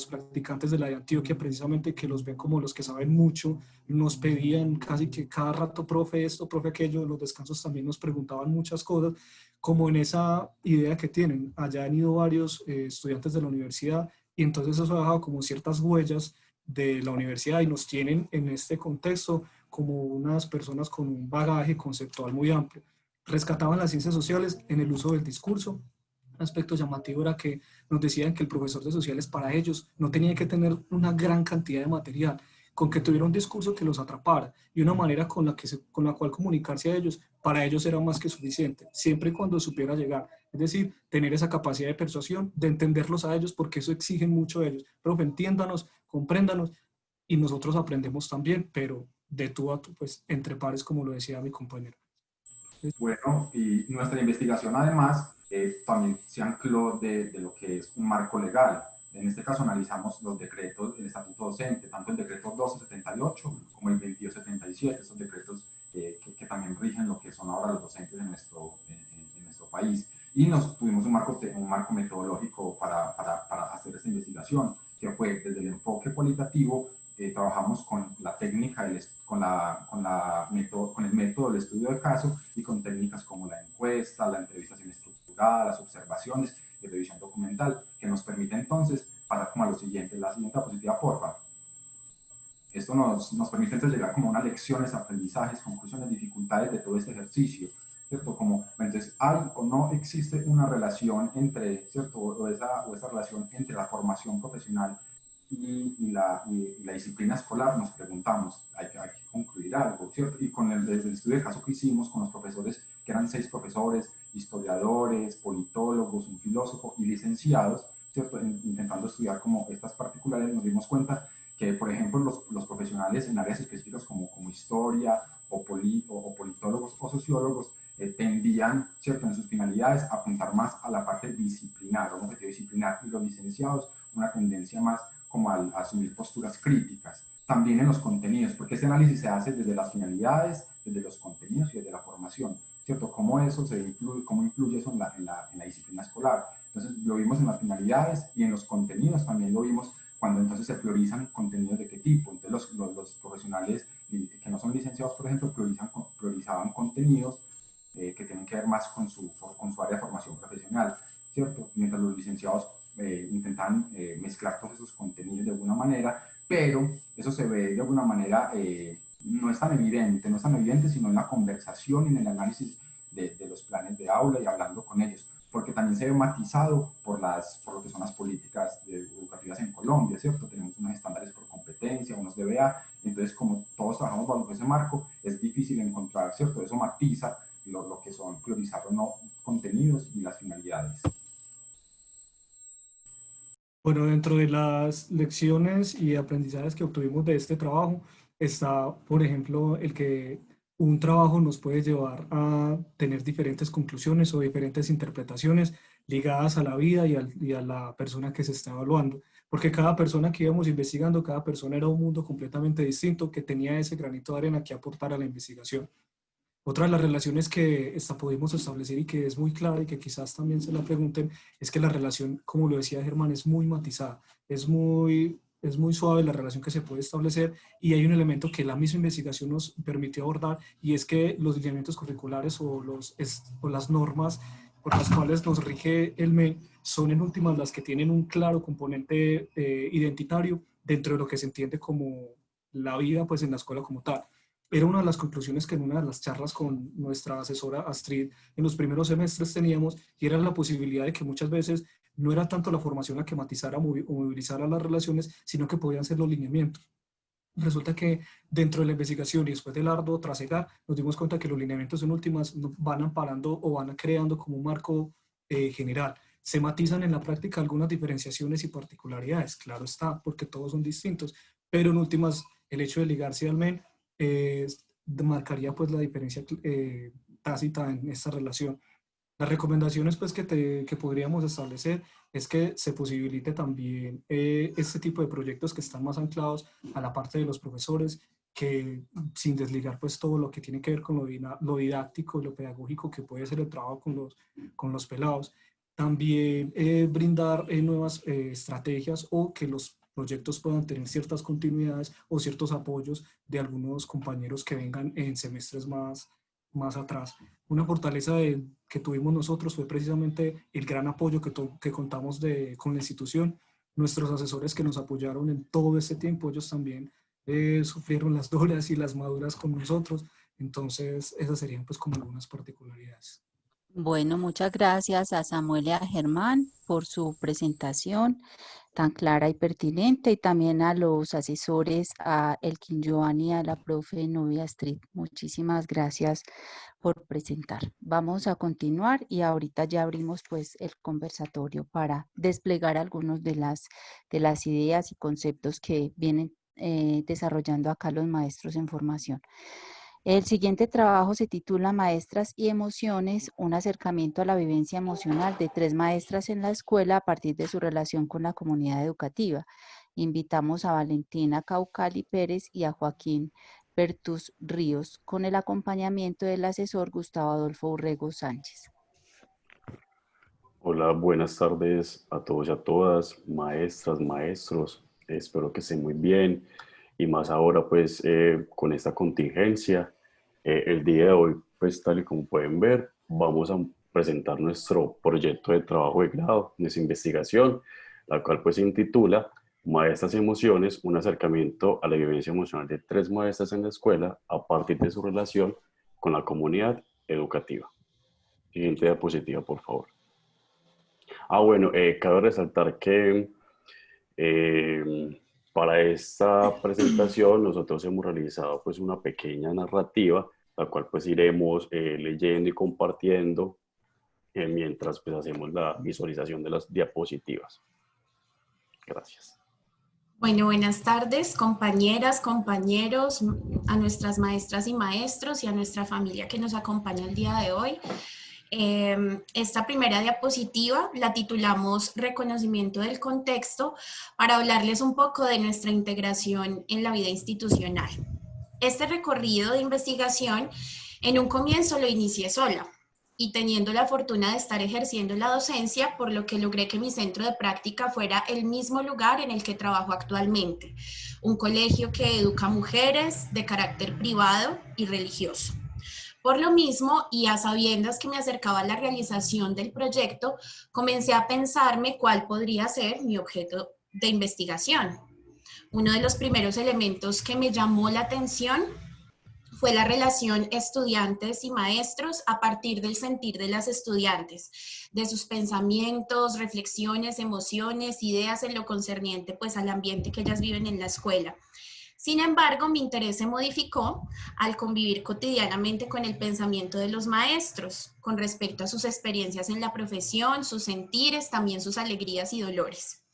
practicantes de la de Antioquia, precisamente que los ven como los que saben mucho, nos pedían casi que cada rato, profe esto, profe aquello, en los descansos también nos preguntaban muchas cosas, como en esa idea que tienen. Allá han ido varios estudiantes de la universidad y entonces eso ha dejado como ciertas huellas de la universidad y nos tienen en este contexto como unas personas con un bagaje conceptual muy amplio. Rescataban las ciencias sociales en el uso del discurso. Un aspecto llamativo era que nos decían que el profesor de sociales para ellos no tenía que tener una gran cantidad de material, con que tuviera un discurso que los atrapara y una manera con la cual comunicarse a ellos, para ellos era más que suficiente, siempre y cuando supiera llegar. Es decir, tener esa capacidad de persuasión, de entenderlos a ellos, porque eso exigen mucho de ellos. Profe, entiéndanos, compréndanos, y nosotros aprendemos también, pero de tú a tú, pues entre pares, como lo decía mi compañero. Bueno, y nuestra investigación además también se ancló de lo que es un marco legal. En este caso analizamos los decretos del Estatuto Docente, tanto el decreto 1278 como el 2277, esos decretos que también rigen lo que son ahora los docentes en nuestro país. Y nos tuvimos un marco metodológico para hacer esta investigación, que fue desde el enfoque cualitativo. Trabajamos con la técnica, con el método del estudio de caso y con técnicas como la encuesta, la entrevistación estructurada, las observaciones y revisión documental, que nos permite entonces pasar como a lo siguiente, la siguiente diapositiva, porfa. Esto nos permite entonces llegar como a unas lecciones, aprendizajes, conclusiones, dificultades de todo este ejercicio, ¿cierto? Como, entonces, ¿hay o no existe una relación entre, ¿cierto? O esa relación entre la formación profesional y la disciplina escolar? Nos preguntamos, hay que concluir algo, ¿cierto? Y desde el estudio de caso que hicimos con los profesores, que eran 6 profesores, historiadores, politólogos, un filósofo y licenciados, ¿cierto? Intentando estudiar como estas particulares, nos dimos cuenta que, por ejemplo, los profesionales en áreas específicas como historia o politólogos o sociólogos tendían, ¿cierto?, en sus finalidades a apuntar más a la parte disciplinar, o un objetivo disciplinar, y los licenciados una tendencia más como a asumir posturas críticas. También en los contenidos, porque este análisis se hace desde las finalidades, desde los contenidos y desde la formación, ¿cierto? ¿Cómo influye eso en la disciplina escolar? Entonces lo vimos en las finalidades y en los contenidos también lo vimos cuando entonces se priorizan contenidos de qué tipo. Entonces los profesionales que no son licenciados, por ejemplo, priorizaban contenidos que tienen que ver más con su área de formación profesional, ¿cierto? Mientras los licenciados intentan mezclar todos esos contenidos de alguna manera, pero eso se ve de alguna manera, no es tan evidente, sino en la conversación y en el análisis de los planes de aula y hablando con ellos, porque también se ve matizado por lo que son las políticas educativas en Colombia, ¿cierto? Tenemos unos estándares por competencia, unos DBA, entonces como todos trabajamos bajo ese marco, es difícil encontrar, ¿cierto? Eso matiza lo que son priorizar o no contenidos y las finalidades. Bueno, dentro de las lecciones y aprendizajes que obtuvimos de este trabajo está, por ejemplo, el que un trabajo nos puede llevar a tener diferentes conclusiones o diferentes interpretaciones ligadas a la vida y a la persona que se está evaluando. Porque cada persona que íbamos investigando, cada persona era un mundo completamente distinto que tenía ese granito de arena que aportar a la investigación. Otra de las relaciones que pudimos establecer y que es muy clara y que quizás también se la pregunten, es que la relación, como lo decía Germán, es muy matizada, es muy suave la relación que se puede establecer, y hay un elemento que la misma investigación nos permitió abordar, y es que los lineamientos curriculares o las normas por las cuales nos rige el MEN son en últimas las que tienen un claro componente identitario dentro de lo que se entiende como la vida pues en la escuela como tal. Era una de las conclusiones que en una de las charlas con nuestra asesora Astrid en los primeros semestres teníamos, y era la posibilidad de que muchas veces no era tanto la formación la que matizara o movilizara las relaciones, sino que podían ser los lineamientos. Resulta que dentro de la investigación y después del arduo trasegar, nos dimos cuenta que los lineamientos en últimas van amparando o van creando como un marco general. Se matizan en la práctica algunas diferenciaciones y particularidades, claro está, porque todos son distintos, pero en últimas el hecho de ligarse al MEN marcaría pues la diferencia tácita en esta relación. Las recomendaciones pues que podríamos establecer es que se posibilite también este tipo de proyectos que están más anclados a la parte de los profesores, que sin desligar pues todo lo que tiene que ver con lo didáctico y lo pedagógico que puede ser el trabajo con los pelados. También brindar nuevas estrategias, o que los proyectos puedan tener ciertas continuidades o ciertos apoyos de algunos compañeros que vengan en semestres más atrás. Una fortaleza que tuvimos nosotros fue precisamente el gran apoyo que contamos con la institución. Nuestros asesores que nos apoyaron en todo este tiempo, ellos también sufrieron las duras y las maduras con nosotros. Entonces, esas serían pues como algunas particularidades. Bueno, muchas gracias a Samuel y a Germán por su presentación tan clara y pertinente, y también a los asesores, a Elkin Giovanni y a la profe Nubia Street. Muchísimas gracias por presentar. Vamos a continuar y ahorita ya abrimos pues el conversatorio para desplegar algunos de las ideas y conceptos que vienen desarrollando acá los maestros en formación. El siguiente trabajo se titula Maestras y Emociones, un acercamiento a la vivencia emocional de 3 maestras en la escuela a partir de su relación con la comunidad educativa. Invitamos a Valentina Caucali Pérez y a Joaquín Bertus Ríos, con el acompañamiento del asesor Gustavo Adolfo Urrego Sánchez. Hola, buenas tardes a todos y a todas, maestras, maestros. Espero que estén muy bien, y más ahora pues con esta contingencia. El día de hoy, pues tal y como pueden ver, vamos a presentar nuestro proyecto de trabajo de grado, nuestra investigación, la cual pues se intitula Maestras y Emociones, un acercamiento a la vivencia emocional de 3 maestras en la escuela a partir de su relación con la comunidad educativa. Siguiente diapositiva, por favor. Bueno, cabe resaltar que para esta presentación nosotros hemos realizado pues una pequeña narrativa, la cual pues iremos leyendo y compartiendo mientras pues hacemos la visualización de las diapositivas. Gracias. Bueno, buenas tardes, compañeras, compañeros, a nuestras maestras y maestros y a nuestra familia que nos acompaña el día de hoy. Esta primera diapositiva la titulamos Reconocimiento del contexto, para hablarles un poco de nuestra integración en la vida institucional. Este recorrido de investigación en un comienzo lo inicié sola y teniendo la fortuna de estar ejerciendo la docencia, por lo que logré que mi centro de práctica fuera el mismo lugar en el que trabajo actualmente, un colegio que educa mujeres de carácter privado y religioso. Por lo mismo, y a sabiendas que me acercaba a la realización del proyecto, comencé a pensarme cuál podría ser mi objeto de investigación. Uno de los primeros elementos que me llamó la atención fue la relación estudiantes y maestros a partir del sentir de las estudiantes, de sus pensamientos, reflexiones, emociones, ideas en lo concerniente pues al ambiente que ellas viven en la escuela. Sin embargo, mi interés se modificó al convivir cotidianamente con el pensamiento de los maestros, con respecto a sus experiencias en la profesión, sus sentires, también sus alegrías y dolores.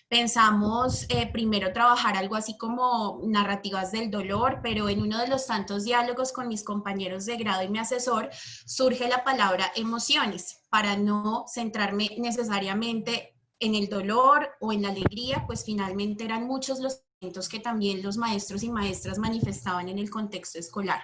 Pensamos primero trabajar algo así como narrativas del dolor, pero en uno de los tantos diálogos con mis compañeros de grado y mi asesor surge la palabra emociones, para no centrarme necesariamente en el dolor o en la alegría, pues finalmente eran muchos los sentimientos que también los maestros y maestras manifestaban en el contexto escolar.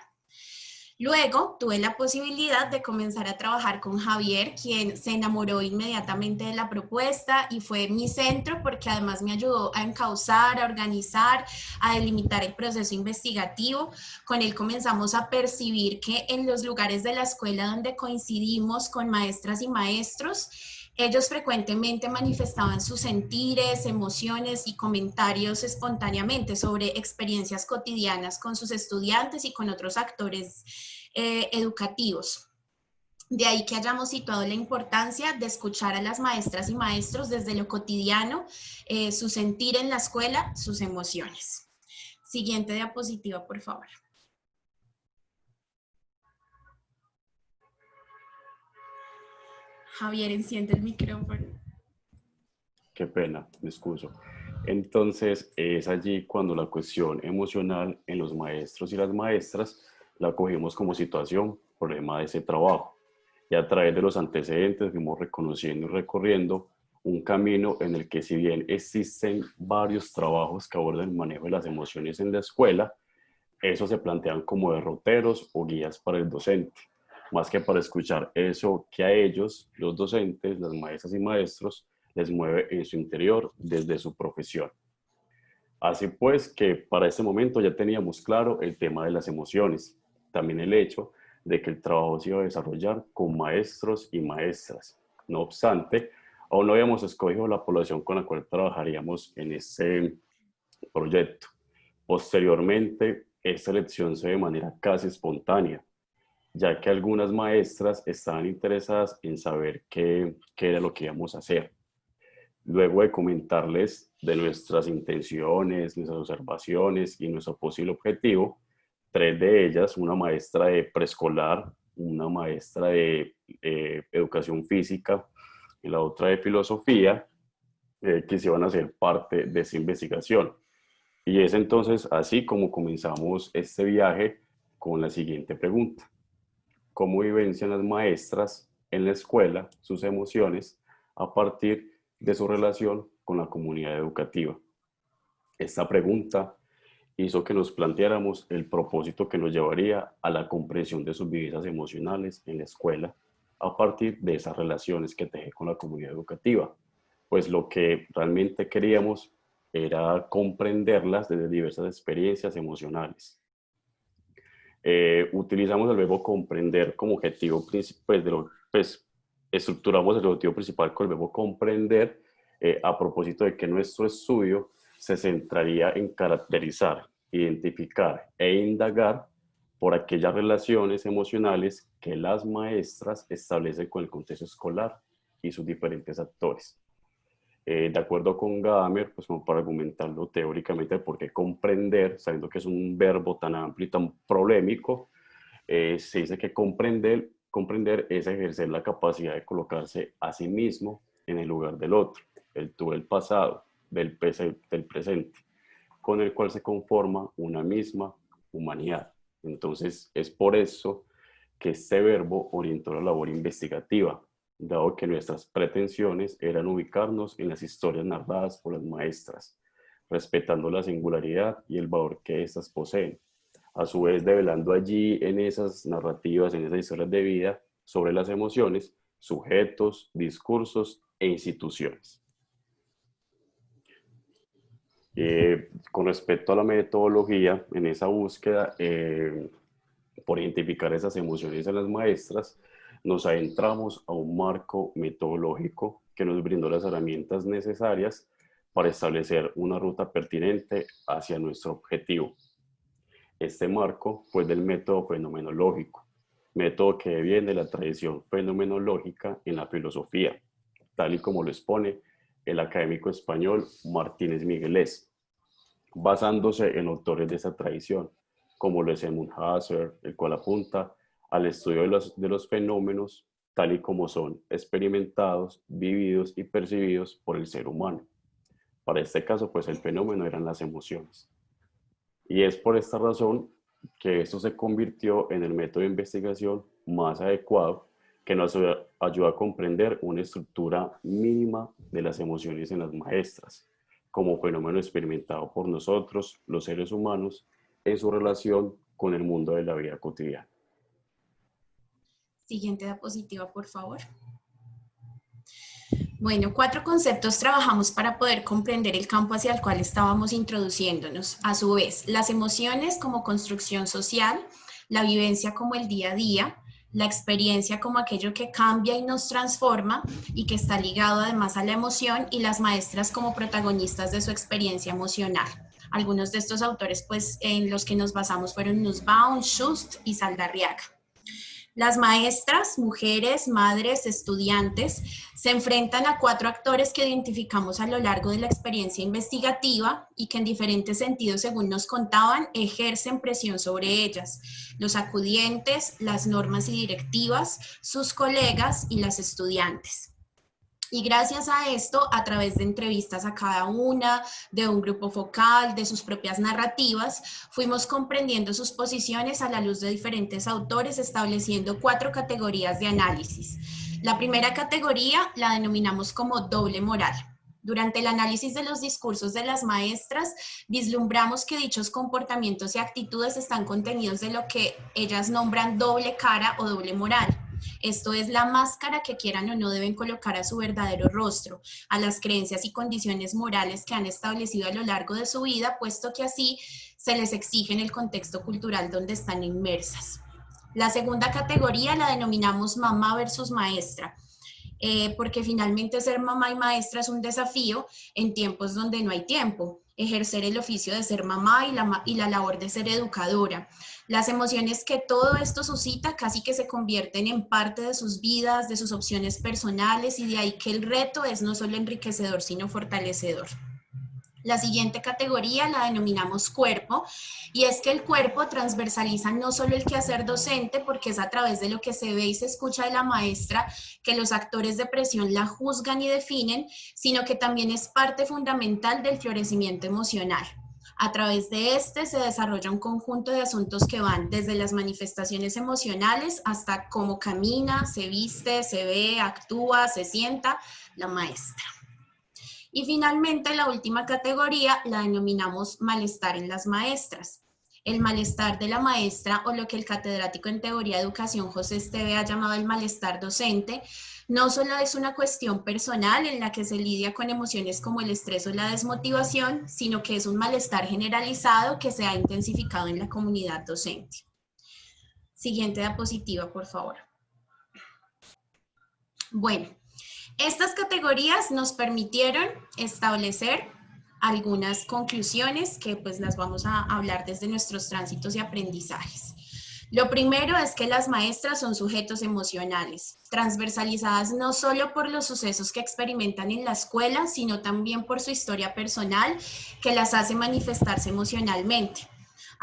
Luego tuve la posibilidad de comenzar a trabajar con Javier, quien se enamoró inmediatamente de la propuesta y fue mi centro porque además me ayudó a encauzar, a organizar, a delimitar el proceso investigativo. Con él comenzamos a percibir que en los lugares de la escuela donde coincidimos con maestras y maestros, ellos frecuentemente manifestaban sus sentires, emociones y comentarios espontáneamente sobre experiencias cotidianas con sus estudiantes y con otros actores educativos. De ahí que hayamos situado la importancia de escuchar a las maestras y maestros desde lo cotidiano, su sentir en la escuela, sus emociones. Siguiente diapositiva, por favor. Javier, enciende el micrófono. Qué pena, me excuso. Entonces, es allí cuando la cuestión emocional en los maestros y las maestras la cogimos como situación, problema de ese trabajo. Y a través de los antecedentes fuimos reconociendo y recorriendo un camino en el que, si bien existen varios trabajos que abordan el manejo de las emociones en la escuela, esos se plantean como derroteros o guías para el docente, más que para escuchar eso que a ellos, los docentes, las maestras y maestros, les mueve en su interior desde su profesión. Así pues que para ese momento ya teníamos claro el tema de las emociones, también el hecho de que el trabajo se iba a desarrollar con maestros y maestras. No obstante, aún no habíamos escogido la población con la cual trabajaríamos en ese proyecto. Posteriormente, esta elección se dio de manera casi espontánea, ya que algunas maestras estaban interesadas en saber qué era lo que íbamos a hacer. Luego de comentarles de nuestras intenciones, nuestras observaciones y nuestro posible objetivo, 3 de ellas, una maestra de preescolar, una maestra de educación física y la otra de filosofía, quisieron hacer parte de esa investigación. Y es entonces así como comenzamos este viaje con la siguiente pregunta: ¿cómo vivencian las maestras en la escuela sus emociones a partir de su relación con la comunidad educativa? Esta pregunta hizo que nos planteáramos el propósito que nos llevaría a la comprensión de sus vivencias emocionales en la escuela a partir de esas relaciones que teje con la comunidad educativa. Pues lo que realmente queríamos era comprenderlas desde diversas experiencias emocionales. Utilizamos el verbo comprender como objetivo principal, estructuramos el objetivo principal con el verbo comprender, a propósito de que nuestro estudio se centraría en caracterizar, identificar e indagar por aquellas relaciones emocionales que las maestras establecen con el contexto escolar y sus diferentes actores. De acuerdo con Gadamer, pues como para argumentarlo teóricamente, por qué comprender, sabiendo que es un verbo tan amplio y tan polémico, se dice que comprender es ejercer la capacidad de colocarse a sí mismo en el lugar del otro, el tú del pasado, del presente, con el cual se conforma una misma humanidad. Entonces, es por eso que este verbo orientó la labor investigativa, dado que nuestras pretensiones eran ubicarnos en las historias narradas por las maestras, respetando la singularidad y el valor que éstas poseen, a su vez develando allí en esas narrativas, en esas historias de vida, sobre las emociones, sujetos, discursos e instituciones. Con respecto a la metodología, en esa búsqueda por identificar esas emociones en las maestras, nos adentramos a un marco metodológico que nos brindó las herramientas necesarias para establecer una ruta pertinente hacia nuestro objetivo. Este marco fue del método fenomenológico, método que viene de la tradición fenomenológica en la filosofía, tal y como lo expone el académico español Martínez Miguelés, basándose en autores de esa tradición, como lo es Edmund Husserl, el cual apunta al estudio de los fenómenos tal y como son experimentados, vividos y percibidos por el ser humano. Para este caso, pues el fenómeno eran las emociones. Y es por esta razón que esto se convirtió en el método de investigación más adecuado que nos ayuda a comprender una estructura mínima de las emociones en las maestras, como fenómeno experimentado por nosotros, los seres humanos, en su relación con el mundo de la vida cotidiana. Siguiente diapositiva, por favor. Bueno, 4 conceptos trabajamos para poder comprender el campo hacia el cual estábamos introduciéndonos. A su vez, las emociones como construcción social, la vivencia como el día a día, la experiencia como aquello que cambia y nos transforma y que está ligado además a la emoción, y las maestras como protagonistas de su experiencia emocional. Algunos de estos autores pues, en los que nos basamos fueron Nussbaum, Schust y Saldarriaga. Las maestras, mujeres, madres, estudiantes, se enfrentan a 4 actores que identificamos a lo largo de la experiencia investigativa y que en diferentes sentidos, según nos contaban, ejercen presión sobre ellas: los acudientes, las normas y directivas, sus colegas y las estudiantes. Y gracias a esto, a través de entrevistas a cada una, de un grupo focal, de sus propias narrativas, fuimos comprendiendo sus posiciones a la luz de diferentes autores, estableciendo 4 categorías de análisis. La primera categoría la denominamos como doble moral. Durante el análisis de los discursos de las maestras, vislumbramos que dichos comportamientos y actitudes están contenidos de lo que ellas nombran doble cara o doble moral. Esto es la máscara que quieran o no deben colocar a su verdadero rostro, a las creencias y condiciones morales que han establecido a lo largo de su vida, puesto que así se les exige en el contexto cultural donde están inmersas. La segunda categoría la denominamos mamá versus maestra. Porque finalmente ser mamá y maestra es un desafío en tiempos donde no hay tiempo. Ejercer el oficio de ser mamá y la labor de ser educadora. Las emociones que todo esto suscita casi que se convierten en parte de sus vidas, de sus opciones personales, y de ahí que el reto es no solo enriquecedor, sino fortalecedor. La siguiente categoría la denominamos cuerpo, y es que el cuerpo transversaliza no solo el quehacer docente, porque es a través de lo que se ve y se escucha de la maestra que los actores de presión la juzgan y definen, sino que también es parte fundamental del florecimiento emocional. A través de este se desarrolla un conjunto de asuntos que van desde las manifestaciones emocionales hasta cómo camina, se viste, se ve, actúa, se sienta la maestra. Y finalmente, la última categoría la denominamos malestar en las maestras. El malestar de la maestra, o lo que el catedrático en teoría de educación José Esteve ha llamado el malestar docente, no solo es una cuestión personal en la que se lidia con emociones como el estrés o la desmotivación, sino que es un malestar generalizado que se ha intensificado en la comunidad docente. Siguiente diapositiva, por favor. Bueno, estas categorías nos permitieron establecer algunas conclusiones que pues las vamos a hablar desde nuestros tránsitos y aprendizajes. Lo primero es que las maestras son sujetos emocionales, transversalizadas no solo por los sucesos que experimentan en la escuela, sino también por su historia personal que las hace manifestarse emocionalmente.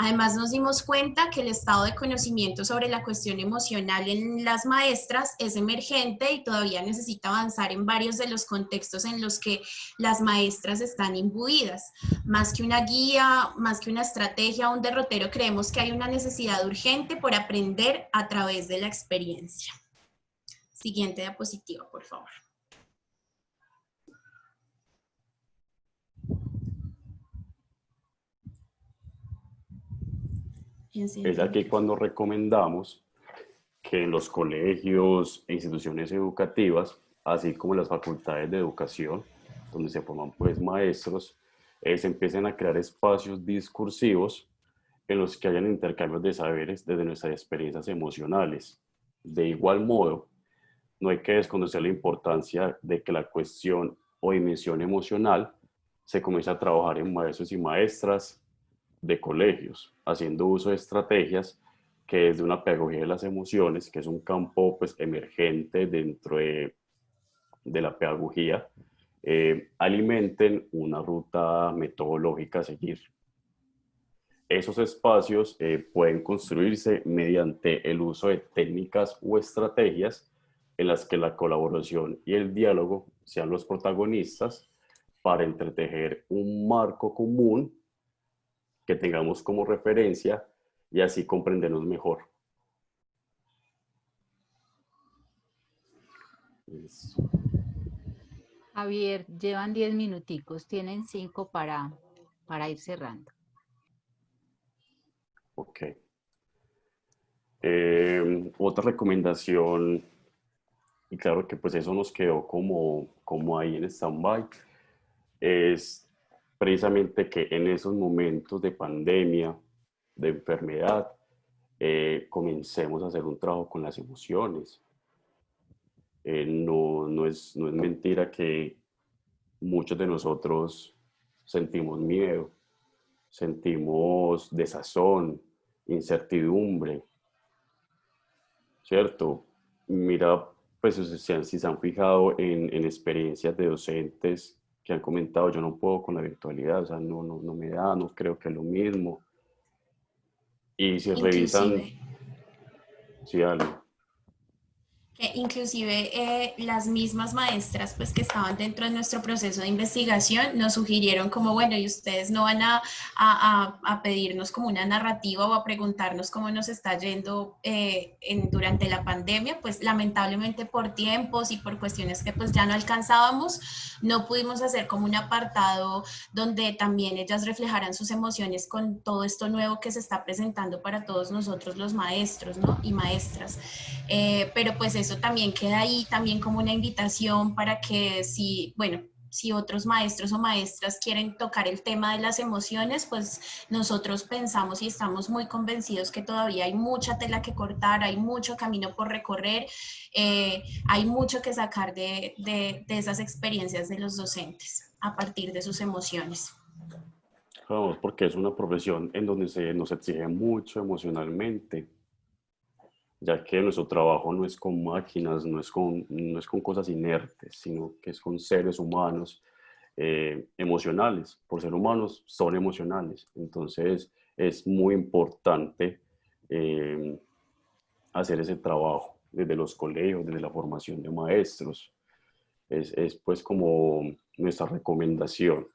Además, nos dimos cuenta que el estado de conocimiento sobre la cuestión emocional en las maestras es emergente y todavía necesita avanzar en varios de los contextos en los que las maestras están imbuidas. Más que una guía, más que una estrategia o un derrotero, creemos que hay una necesidad urgente por aprender a través de la experiencia. Siguiente diapositiva, por favor. Es aquí cuando recomendamos que en los colegios e instituciones educativas, así como en las facultades de educación, donde se forman pues maestros, se empiecen a crear espacios discursivos en los que hayan intercambios de saberes desde nuestras experiencias emocionales. De igual modo, no hay que desconocer la importancia de que la cuestión o dimensión emocional se comience a trabajar en maestros y maestras de colegios, haciendo uso de estrategias que desde una pedagogía de las emociones, que es un campo pues emergente dentro de la pedagogía, alimenten una ruta metodológica a seguir. Esos espacios pueden construirse mediante el uso de técnicas o estrategias en las que la colaboración y el diálogo sean los protagonistas para entretejer un marco común que tengamos como referencia y así comprendernos mejor. Eso. Javier, llevan 10 minuticos, tienen 5 para ir cerrando. Ok. Otra recomendación, y claro que pues eso nos quedó como ahí en stand-by, es precisamente que en esos momentos de pandemia, de enfermedad, comencemos a hacer un trabajo con las emociones. No es mentira que muchos de nosotros sentimos miedo, sentimos desazón, incertidumbre, ¿cierto? Mira, pues si se han fijado en experiencias de docentes que han comentado, yo no puedo con la virtualidad, o sea, no me da, no creo que es lo mismo. Y si revisan... Sí, Ale. que inclusive las mismas maestras pues que estaban dentro de nuestro proceso de investigación nos sugirieron como, bueno, y ustedes no van a pedirnos como una narrativa o a preguntarnos cómo nos está yendo durante la pandemia, pues lamentablemente por tiempos y por cuestiones que pues ya no alcanzábamos, no pudimos hacer como un apartado donde también ellas reflejaran sus emociones con todo esto nuevo que se está presentando para todos nosotros los maestros, ¿no? Y maestras. Pero pues eso también queda ahí también como una invitación para que si, bueno, si otros maestros o maestras quieren tocar el tema de las emociones, pues nosotros pensamos y estamos muy convencidos que todavía hay mucha tela que cortar, hay mucho camino por recorrer, hay mucho que sacar de esas experiencias de los docentes a partir de sus emociones. Vamos, porque es una profesión en donde nos exige mucho emocionalmente, ya que nuestro trabajo no es con máquinas, no es con cosas inertes, sino que es con seres humanos emocionales. Por ser humanos son emocionales. Entonces es muy importante hacer ese trabajo desde los colegios, desde la formación de maestros. Es pues como nuestra recomendación.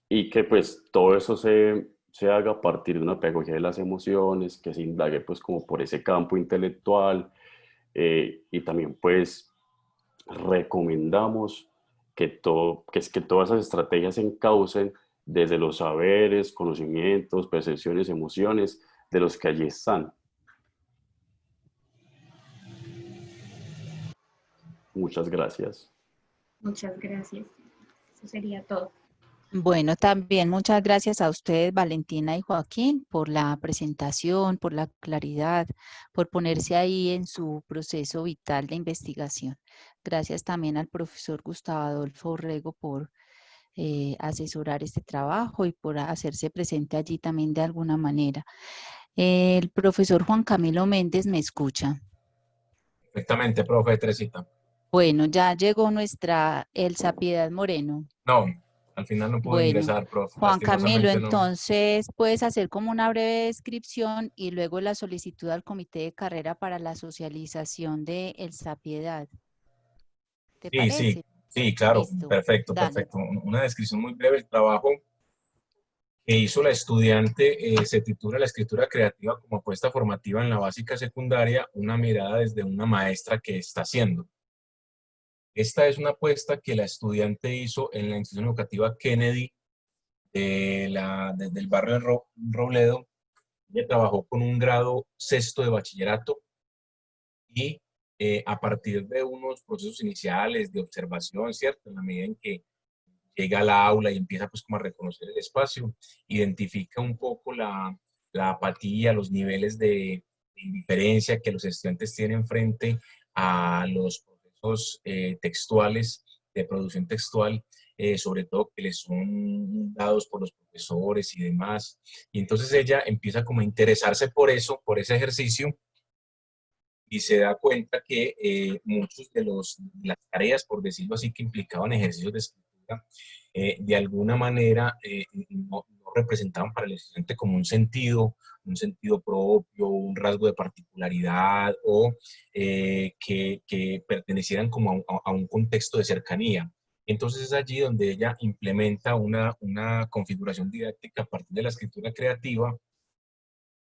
Y que pues todo eso se haga a partir de una pedagogía de las emociones, que se indague pues como por ese campo intelectual, y también pues recomendamos que todas esas estrategias se encaucen desde los saberes, conocimientos, percepciones, emociones de los que allí están. Muchas gracias. Muchas gracias. Eso sería todo. Bueno, también muchas gracias a ustedes, Valentina y Joaquín, por la presentación, por la claridad, por ponerse ahí en su proceso vital de investigación. Gracias también al profesor Gustavo Adolfo Rego por asesorar este trabajo y por hacerse presente allí también de alguna manera. El profesor Juan Camilo Méndez me escucha. Perfectamente, profe Teresita. Bueno, ya llegó nuestra Elsa Piedad Moreno. No, al final no pude Bueno, ingresar, profe. Juan Camilo, Lastimosamente no. entonces puedes hacer como una breve descripción y luego la solicitud al comité de carrera para la socialización de Elsa Piedad. ¿Te Sí, sí, parece? sí, claro. Listo, Perfecto, dale. perfecto. Una descripción muy breve del trabajo que hizo la estudiante se titula La escritura creativa como apuesta formativa en la básica secundaria, una mirada desde una maestra que está haciendo. Esta es una apuesta que la estudiante hizo en la institución educativa Kennedy del barrio de Robledo. Ella trabajó con un grado sexto de bachillerato y a partir de unos procesos iniciales de observación, ¿cierto? En la medida en que llega al aula y empieza pues como a reconocer el espacio, identifica un poco la apatía, los niveles de indiferencia que los estudiantes tienen frente a los procesos textuales, de producción textual, sobre todo que les son dados por los profesores y demás. Y entonces ella empieza como a interesarse por eso, por ese ejercicio, y se da cuenta que muchos de las tareas, por decirlo así, que implicaban ejercicios de escritura, de alguna manera no representaban para el estudiante como un sentido propio, un rasgo de particularidad o que pertenecieran como a un contexto de cercanía. Entonces es allí donde ella implementa una configuración didáctica a partir de la escritura creativa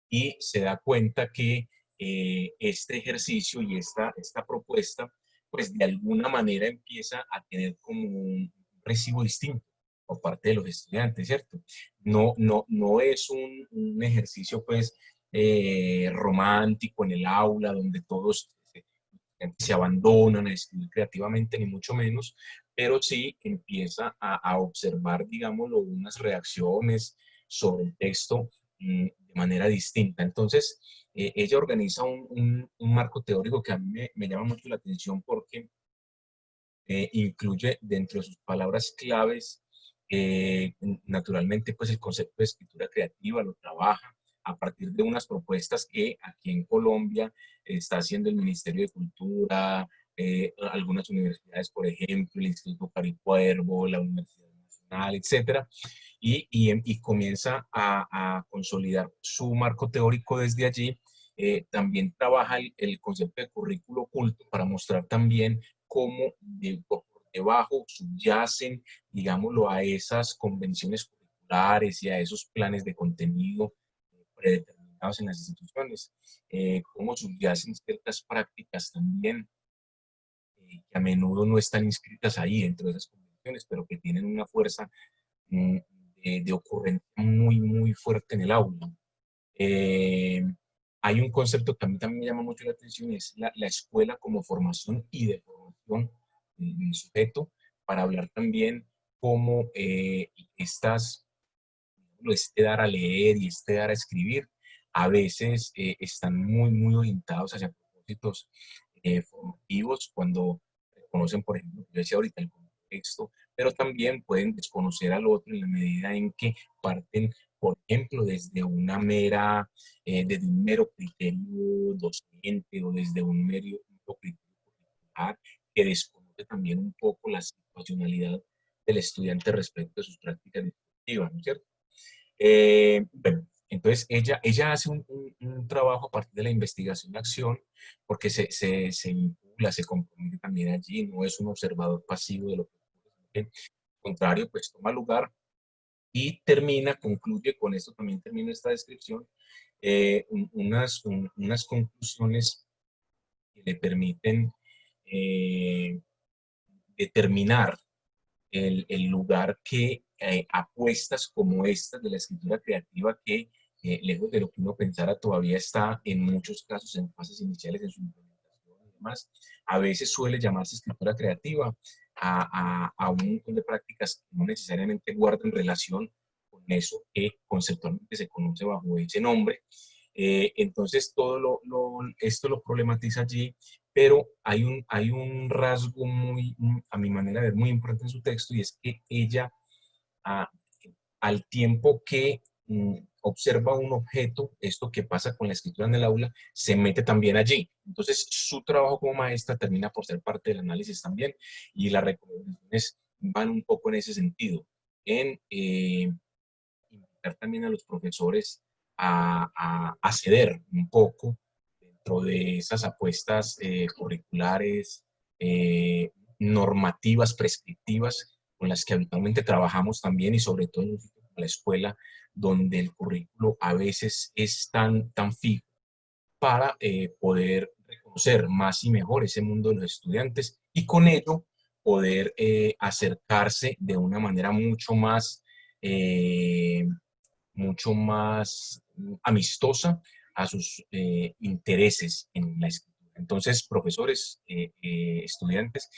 y se da cuenta que este ejercicio y esta propuesta, pues de alguna manera empieza a tener como un recibo distinto por parte de los estudiantes, ¿cierto? No es un ejercicio, pues, romántico en el aula, donde todos se abandonan a escribir creativamente, ni mucho menos, pero sí empieza a observar, digámoslo, unas reacciones sobre el texto de manera distinta. Entonces, ella organiza un marco teórico que a mí me llama mucho la atención porque incluye dentro de sus palabras claves, naturalmente, pues el concepto de escritura creativa lo trabaja a partir de unas propuestas que aquí en Colombia está haciendo el Ministerio de Cultura, algunas universidades, por ejemplo, el Instituto Caricuervo, la Universidad Nacional, etcétera, y comienza a consolidar su marco teórico desde allí también trabaja el concepto de currículo oculto para mostrar también cómo por debajo subyacen, digámoslo, a esas convenciones curriculares y a esos planes de contenido predeterminados en las instituciones, cómo subyacen ciertas prácticas también que a menudo no están inscritas ahí dentro de esas convenciones, pero que tienen una fuerza mm, de ocurrencia muy, muy fuerte en el aula. Hay un concepto que a mí también me llama mucho la atención, es la escuela como formación y de formación del sujeto, para hablar también cómo este dar a leer y este dar a escribir, a veces están muy, muy orientados hacia propósitos formativos, cuando reconocen, por ejemplo, yo decía ahorita el contexto, pero también pueden desconocer al otro en la medida en que parten, por ejemplo, desde un mero criterio docente o desde un mero criterio curricular, que desconoce también un poco la situacionalidad del estudiante respecto a sus prácticas educativas, ¿no es cierto? Bueno, entonces ella hace un trabajo a partir de la investigación-acción, porque se vincula, se compromete también allí, no es un observador pasivo de lo que ocurre, sino que, al contrario, pues toma lugar y concluye, con esto también termina esta descripción, unas conclusiones que le permiten determinar el lugar que apuestas como estas de la escritura creativa, que lejos de lo que uno pensara, todavía está en muchos casos en fases iniciales en su implementación y demás. A veces suele llamarse escritura creativa a un montón de prácticas que no necesariamente guardan relación con eso que conceptualmente se conoce bajo ese nombre. Entonces, esto lo problematiza allí, pero hay un rasgo a mi manera de ver, muy importante en su texto, y es que ella, a- al tiempo que observa un objeto, esto que pasa con la escritura en el aula, se mete también allí. Entonces, su trabajo como maestra termina por ser parte del análisis también, y las recomendaciones van un poco en ese sentido, en invitar también a los profesores a ceder un poco dentro de esas apuestas curriculares, normativas, prescriptivas, con las que habitualmente trabajamos también, y sobre todo en un sitio como la escuela, donde el currículo a veces es tan fijo, para poder reconocer más y mejor ese mundo de los estudiantes, y con ello poder acercarse de una manera mucho más amistosa a sus intereses en la escritura. Entonces, profesores, estudiantes,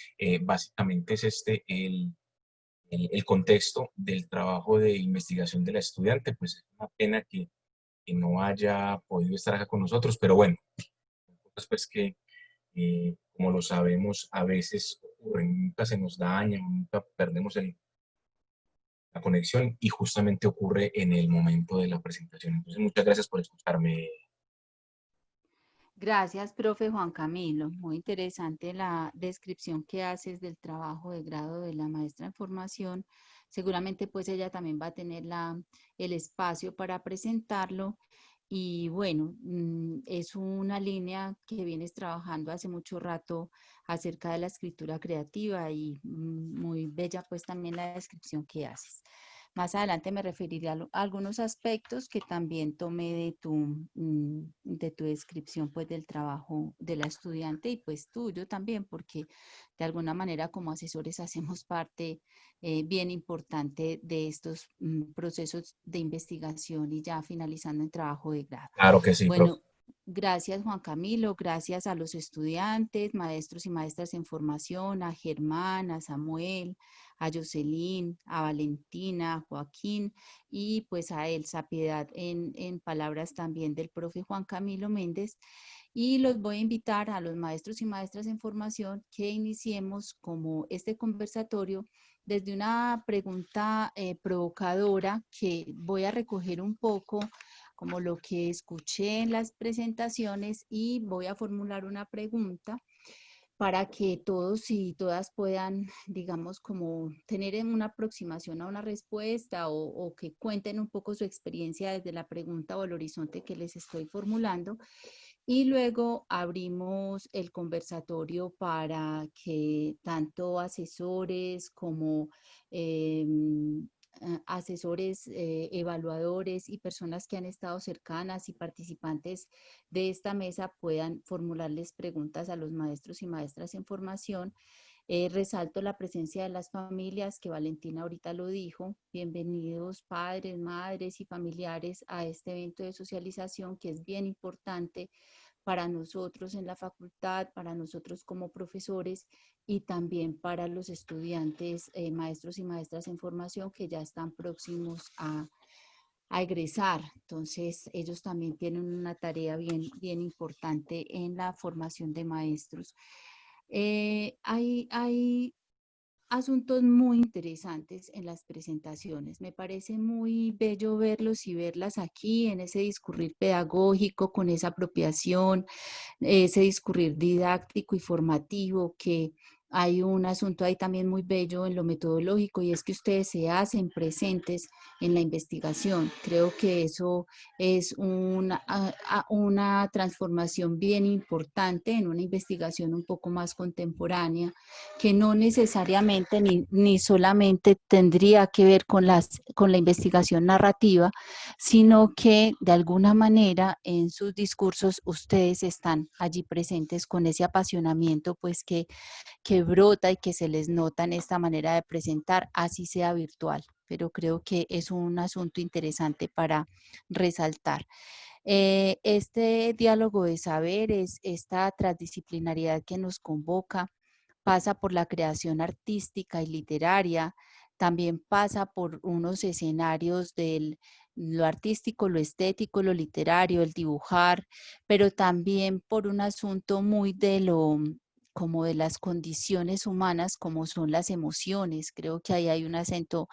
básicamente es este el contexto del trabajo de investigación de la estudiante. Pues es una pena que no haya podido estar acá con nosotros, pero bueno, pues que, como lo sabemos, a veces ocurren, nunca se nos daña, nunca perdemos la conexión, y justamente ocurre en el momento de la presentación. Entonces, muchas gracias por escucharme. Gracias, profe Juan Camilo. Muy interesante la descripción que haces del trabajo de grado de la maestra en formación. Seguramente pues ella también va a tener el espacio para presentarlo. Y bueno, es una línea que vienes trabajando hace mucho rato acerca de la escritura creativa, y muy bella pues también la descripción que haces. Más adelante me referiré a algunos aspectos que también tomé de tu descripción pues del trabajo de la estudiante, y pues tuyo también, porque de alguna manera como asesores hacemos parte bien importante de estos procesos de investigación, y ya finalizando en trabajo de grado. Claro que sí, profe. Bueno, gracias Juan Camilo, gracias a los estudiantes, maestros y maestras en formación, a Germán, a Samuel, a Jocelyn, a Valentina, a Joaquín, y pues a Elsa Piedad en palabras también del profe Juan Camilo Méndez. Y los voy a invitar a los maestros y maestras en formación que iniciemos como este conversatorio desde una pregunta provocadora, que voy a recoger un poco como lo que escuché en las presentaciones, y voy a formular una pregunta para que todos y todas puedan, digamos, como tener una aproximación a una respuesta, o que cuenten un poco su experiencia desde la pregunta o el horizonte que les estoy formulando. Y luego abrimos el conversatorio para que tanto asesores como asesores, evaluadores y personas que han estado cercanas y participantes de esta mesa puedan formularles preguntas a los maestros y maestras en formación. Resalto la presencia de las familias, que Valentina ahorita lo dijo. Bienvenidos padres, madres y familiares a este evento de socialización que es bien importante para nosotros en la facultad, para nosotros como profesores y también para los estudiantes, maestros y maestras en formación que ya están próximos a egresar. Entonces, ellos también tienen una tarea bien importante en la formación de maestros. Hay asuntos muy interesantes en las presentaciones. Me parece muy bello verlos y verlas aquí en ese discurrir pedagógico, con esa apropiación, ese discurrir didáctico y formativo, que hay un asunto ahí también muy bello en lo metodológico, y es que ustedes se hacen presentes en la investigación. Creo que eso es una transformación bien importante en una investigación un poco más contemporánea, que no necesariamente ni solamente tendría que ver con la investigación narrativa, sino que de alguna manera en sus discursos ustedes están allí presentes con ese apasionamiento pues que brota y que se les nota en esta manera de presentar, así sea virtual. Pero creo que es un asunto interesante para resaltar. Este diálogo de saberes, esta transdisciplinariedad que nos convoca, pasa por la creación artística y literaria, también pasa por unos escenarios de lo artístico, lo estético, lo literario, el dibujar, pero también por un asunto muy como de las condiciones humanas, como son las emociones. Creo que ahí hay un acento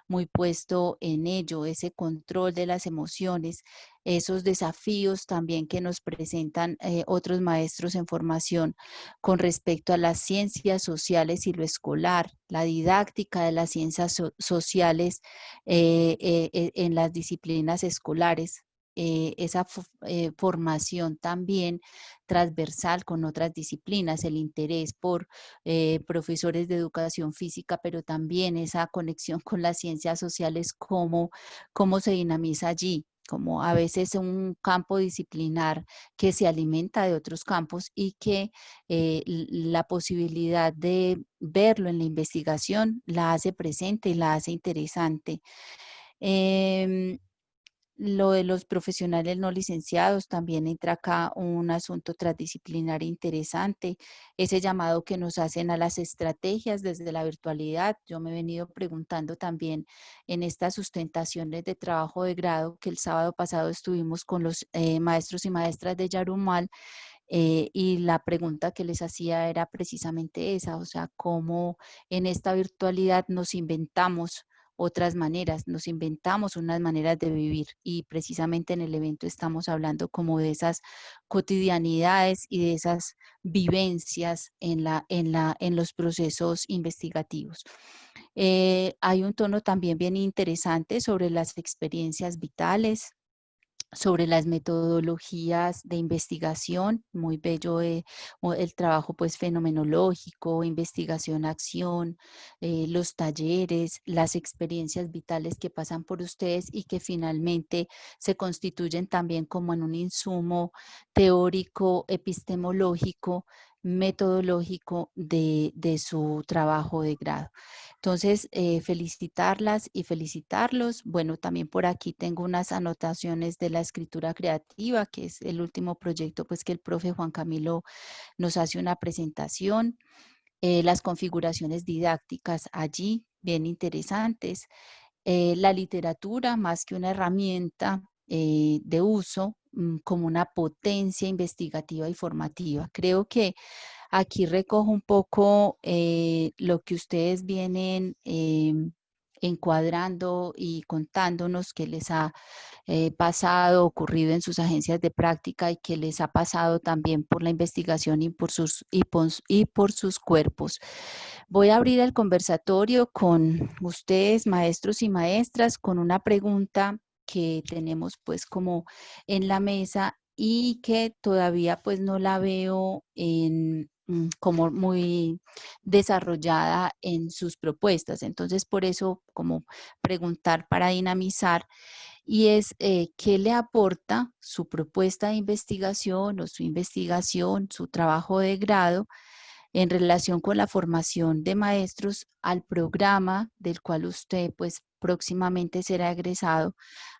muy puesto en ello, ese control de las emociones, esos desafíos también que nos presentan otros maestros en formación con respecto a las ciencias sociales y lo escolar, la didáctica de las ciencias sociales en las disciplinas escolares. Esa formación también transversal con otras disciplinas, el interés por profesores de educación física, pero también esa conexión con las ciencias sociales, cómo se dinamiza allí, como a veces un campo disciplinar que se alimenta de otros campos y que la posibilidad de verlo en la investigación la hace presente y la hace interesante. Lo de los profesionales no licenciados, también entra acá un asunto transdisciplinar interesante, ese llamado que nos hacen a las estrategias desde la virtualidad. Yo me he venido preguntando también en estas sustentaciones de trabajo de grado que el sábado pasado estuvimos con los maestros y maestras de Yarumal, y la pregunta que les hacía era precisamente esa, o sea, cómo en esta virtualidad nos inventamos otras maneras, nos inventamos unas maneras de vivir, y precisamente en el evento estamos hablando como de esas cotidianidades y de esas vivencias en los procesos investigativos. Hay un tono también bien interesante sobre las experiencias vitales, sobre las metodologías de investigación, muy bello el trabajo pues fenomenológico, investigación-acción, los talleres, las experiencias vitales que pasan por ustedes y que finalmente se constituyen también como en un insumo teórico, epistemológico, metodológico de su trabajo de grado. Entonces, felicitarlas y felicitarlos. Bueno, también por aquí tengo unas anotaciones de la escritura creativa, que es el último proyecto, pues que el profe Juan Camilo nos hace una presentación. Las configuraciones didácticas allí, bien interesantes. La literatura, más que una herramienta de uso, como una potencia investigativa y formativa. Creo que aquí recojo un poco lo que ustedes vienen encuadrando y contándonos que les ha pasado, ocurrido en sus agencias de práctica y que les ha pasado también por la investigación y por sus cuerpos. Voy a abrir el conversatorio con ustedes, maestros y maestras, con una pregunta que tenemos pues como en la mesa, y que todavía pues no la veo como muy desarrollada en sus propuestas. Entonces, por eso, como preguntar para dinamizar, y es qué le aporta su propuesta de investigación o su investigación, su trabajo de grado en relación con la formación de maestros al programa del cual usted pues próximamente será egresado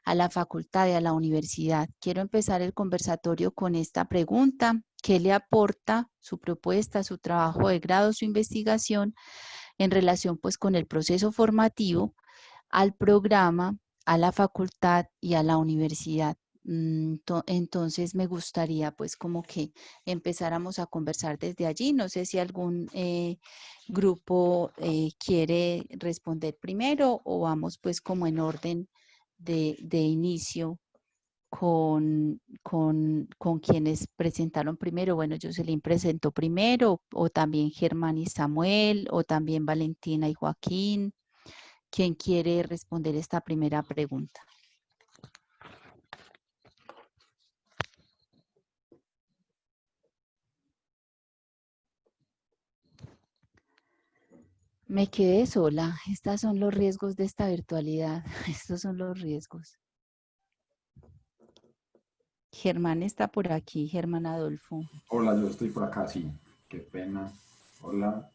a la facultad y a la universidad. Quiero empezar el conversatorio con esta pregunta: ¿qué le aporta su propuesta, su trabajo de grado, su investigación en relación pues con el proceso formativo al programa, a la facultad y a la universidad? Entonces me gustaría pues como que empezáramos a conversar desde allí. No sé si algún grupo quiere responder primero, o vamos pues como en orden de inicio con quienes presentaron primero. Bueno, Jocelyn presentó primero, o también Germán y Samuel, o también Valentina y Joaquín. ¿Quién quiere responder esta primera pregunta? Me quedé sola. Estos son los riesgos de esta virtualidad. Estos son los riesgos. Germán está por aquí, Germán Adolfo. Hola, yo estoy por acá, sí. Qué pena. Hola.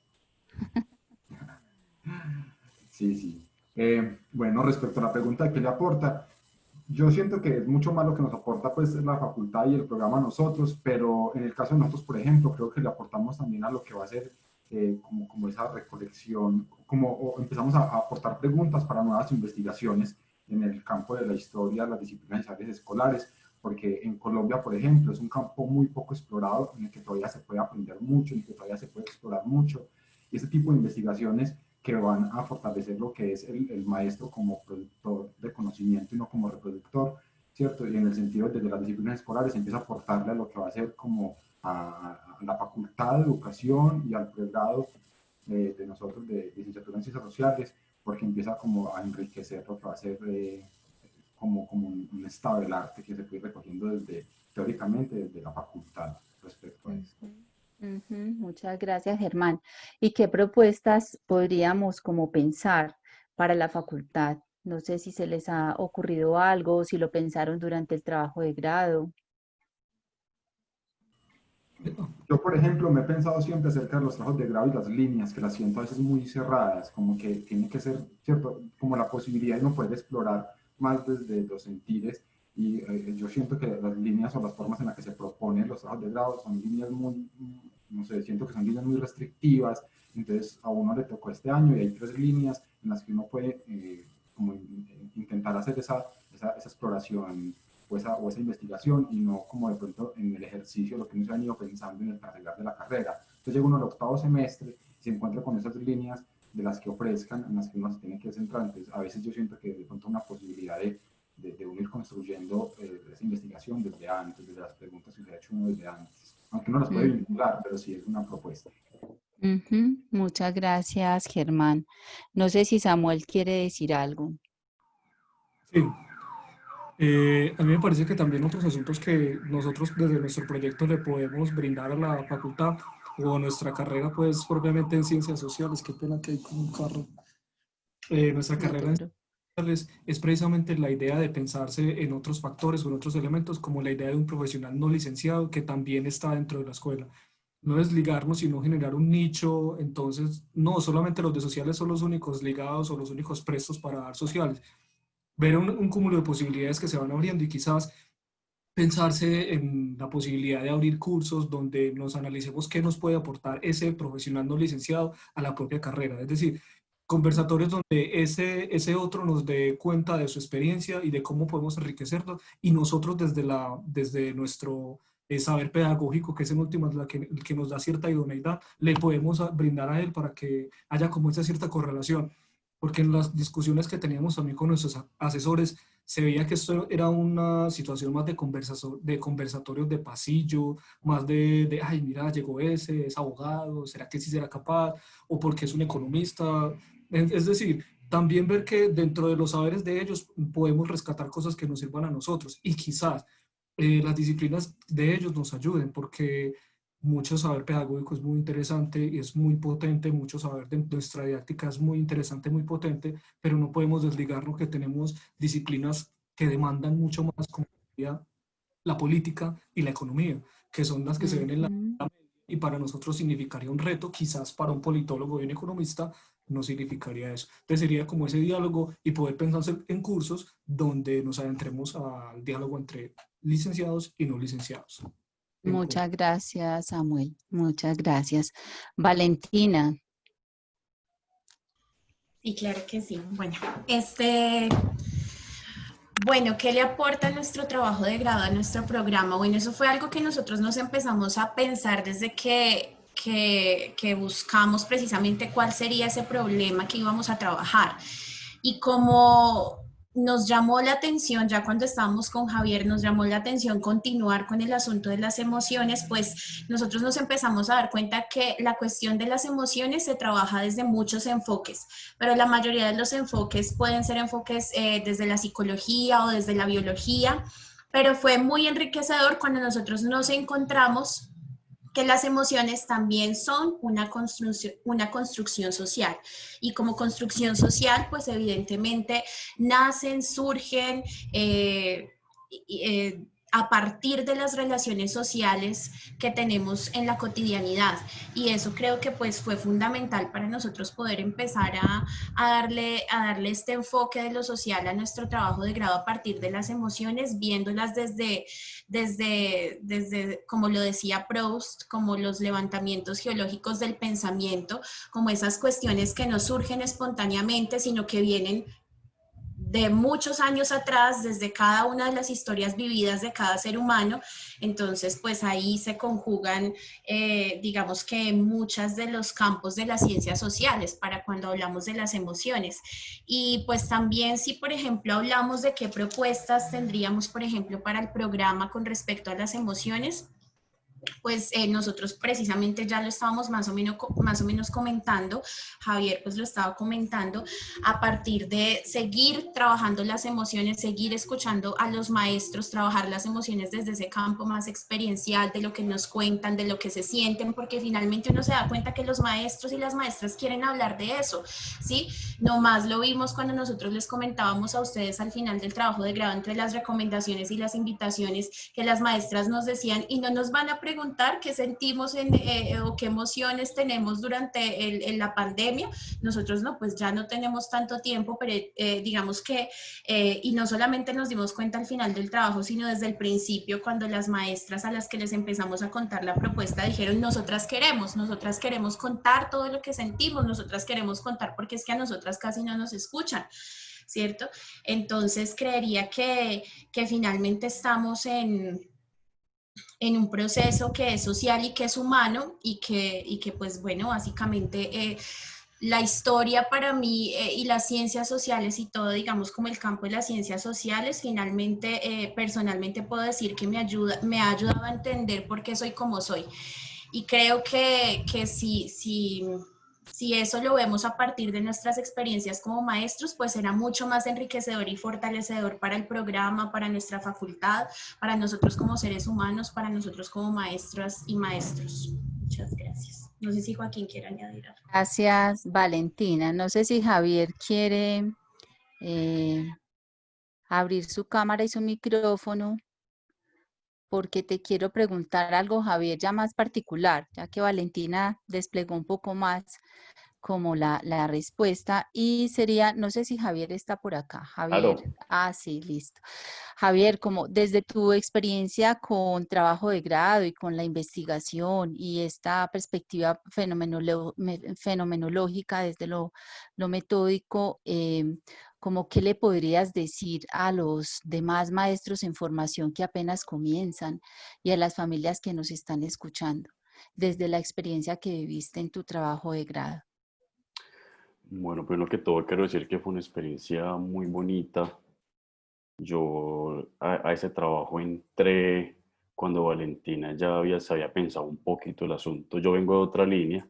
Sí, sí. Bueno, respecto a la pregunta de qué le aporta, yo siento que es mucho más lo que nos aporta pues la facultad y el programa a nosotros, pero en el caso de nosotros, por ejemplo, creo que le aportamos también a lo que va a ser como esa recolección, o empezamos a aportar preguntas para nuevas investigaciones en el campo de la historia, las disciplinas y áreas escolares, porque en Colombia, por ejemplo, es un campo muy poco explorado, en el que todavía se puede aprender mucho, en el que todavía se puede explorar mucho, y este tipo de investigaciones que van a fortalecer lo que es el maestro como productor de conocimiento y no como reproductor, ¿cierto? Y en el sentido de las disciplinas escolares empieza a aportarle a lo que va a ser como a la facultad de educación y al pregrado de nosotros de licenciatura en ciencias sociales, porque empieza como a enriquecer lo que va a ser como un estado del arte que se puede ir recogiendo teóricamente desde la facultad respecto a eso. Muchas gracias, Germán. ¿Y qué propuestas podríamos como pensar para la facultad? No sé si se les ha ocurrido algo, si lo pensaron durante el trabajo de grado. Yo, por ejemplo, me he pensado siempre acerca de los trabajos de grado y las líneas, que las siento a veces muy cerradas, como que tiene que ser, ¿cierto? Como la posibilidad de no poder explorar más desde los sentires. Y yo siento que las líneas o las formas en las que se proponen los trabajos de grado son líneas muy, no sé, siento que son líneas muy restrictivas. Entonces, a uno le tocó este año y hay 3 líneas en las que uno puede como intentar hacer esa exploración o esa investigación, y no como de pronto en el ejercicio lo que uno se ha ido pensando en el carrilar de la carrera. Entonces llega uno al octavo semestre y se encuentra con esas líneas de las que ofrezcan, en las que uno se tiene que centrar. Entonces, a veces yo siento que de pronto una posibilidad de uno ir construyendo esa investigación desde antes, desde las preguntas que se ha hecho uno desde antes. Aunque uno las puede vincular, pero sí es una propuesta. Muchas gracias, Germán. No sé si Samuel quiere decir algo. Sí. A mí me parece que también otros asuntos que nosotros desde nuestro proyecto le podemos brindar a la facultad o a nuestra carrera, pues propiamente en ciencias sociales, qué pena que hay como un carro. Nuestra carrera en ciencias sociales es precisamente la idea de pensarse en otros factores o en otros elementos, como la idea de un profesional no licenciado que también está dentro de la escuela. No desligarnos, sino generar un nicho. Entonces, no solamente los de sociales son los únicos ligados o los únicos prestos para dar sociales. Ver un cúmulo de posibilidades que se van abriendo, y quizás pensarse en la posibilidad de abrir cursos donde nos analicemos qué nos puede aportar ese profesional no licenciado a la propia carrera. Es decir, conversatorios donde ese otro nos dé cuenta de su experiencia y de cómo podemos enriquecerlo, y nosotros desde nuestro saber pedagógico, que es en últimas el que nos da cierta idoneidad, le podemos brindar a él para que haya como esa cierta correlación. Porque en las discusiones que teníamos también con nuestros asesores, se veía que esto era una situación más de conversatorios de pasillo, más ay, mira, llegó ese, es abogado, ¿será que sí será capaz? O porque es un economista. Es decir, también ver que dentro de los saberes de ellos podemos rescatar cosas que nos sirvan a nosotros, y quizás las disciplinas de ellos nos ayuden, porque mucho saber pedagógico es muy interesante y es muy potente, mucho saber de nuestra didáctica es muy interesante, muy potente, pero no podemos desligarnos que tenemos disciplinas que demandan mucho más como la política y la economía, que son las que se ven en la y para nosotros significaría un reto, quizás para un politólogo y un economista no significaría eso. Entonces sería como ese diálogo y poder pensar en cursos donde nos adentremos al diálogo entre licenciados y no licenciados. Muchas gracias, Samuel. Muchas gracias. Valentina. Sí, claro que sí. Bueno, ¿qué le aporta nuestro trabajo de grado a nuestro programa? Bueno, eso fue algo que nosotros nos empezamos a pensar desde que buscamos precisamente cuál sería ese problema que íbamos a trabajar. Y como nos llamó la atención, ya cuando estábamos con Javier, nos llamó la atención continuar con el asunto de las emociones, pues nosotros nos empezamos a dar cuenta que la cuestión de las emociones se trabaja desde muchos enfoques, pero la mayoría de los enfoques pueden ser enfoques desde la psicología o desde la biología, pero fue muy enriquecedor cuando nosotros nos encontramos que las emociones también son una construcción social. Y como construcción social, pues evidentemente nacen, surgen a partir de las relaciones sociales que tenemos en la cotidianidad. Y eso creo que pues fue fundamental para nosotros poder empezar a darle este enfoque de lo social a nuestro trabajo de grado a partir de las emociones, viéndolas desde, como lo decía Proust, como los levantamientos geológicos del pensamiento, como esas cuestiones que no surgen espontáneamente, sino que vienen de muchos años atrás, desde cada una de las historias vividas de cada ser humano. Entonces, pues ahí se conjugan, digamos que muchas de los campos de las ciencias sociales para cuando hablamos de las emociones. Y pues también si, por ejemplo, hablamos de qué propuestas tendríamos, por ejemplo, para el programa con respecto a las emociones, pues nosotros precisamente ya lo estábamos más o menos comentando, Javier pues lo estaba comentando, a partir de seguir trabajando las emociones, seguir escuchando a los maestros, trabajar las emociones desde ese campo más experiencial, de lo que nos cuentan, de lo que se sienten, porque finalmente uno se da cuenta que los maestros y las maestras quieren hablar de eso, ¿sí? Nomás lo vimos cuando nosotros les comentábamos a ustedes al final del trabajo de grado, entre las recomendaciones y las invitaciones, que las maestras nos decían, y no nos van a preguntar qué sentimos o qué emociones tenemos durante la pandemia. Nosotros no, pues ya no tenemos tanto tiempo, pero digamos que, y no solamente nos dimos cuenta al final del trabajo, sino desde el principio, cuando las maestras a las que les empezamos a contar la propuesta dijeron, nosotras queremos contar todo lo que sentimos, nosotras queremos contar porque es que a nosotras casi no nos escuchan, ¿cierto? Entonces creería que finalmente estamos en un proceso que es social y que es humano y que pues bueno, básicamente la historia para mí y las ciencias sociales y todo, digamos, como el campo de las ciencias sociales, finalmente, personalmente puedo decir que me ha ayudado a entender por qué soy como soy. Y creo que si eso lo vemos a partir de nuestras experiencias como maestros, pues será mucho más enriquecedor y fortalecedor para el programa, para nuestra facultad, para nosotros como seres humanos, para nosotros como maestras y maestros. Muchas gracias. No sé si Joaquín quiere añadir algo. Gracias, Valentina. No sé si Javier quiere abrir su cámara y su micrófono, porque te quiero preguntar algo, Javier, ya más particular, ya que Valentina desplegó un poco más como la respuesta, y sería, no sé si Javier está por acá. Javier, Claro. sí, listo. Javier, como desde tu experiencia con trabajo de grado y con la investigación y esta perspectiva fenomenológica desde lo metódico, como qué le podrías decir a los demás maestros en formación que apenas comienzan y a las familias que nos están escuchando, desde la experiencia que viviste en tu trabajo de grado? Bueno, primero que todo quiero decir que fue una experiencia muy bonita. Yo a ese trabajo entré cuando Valentina se había pensado un poquito el asunto. Yo vengo de otra línea,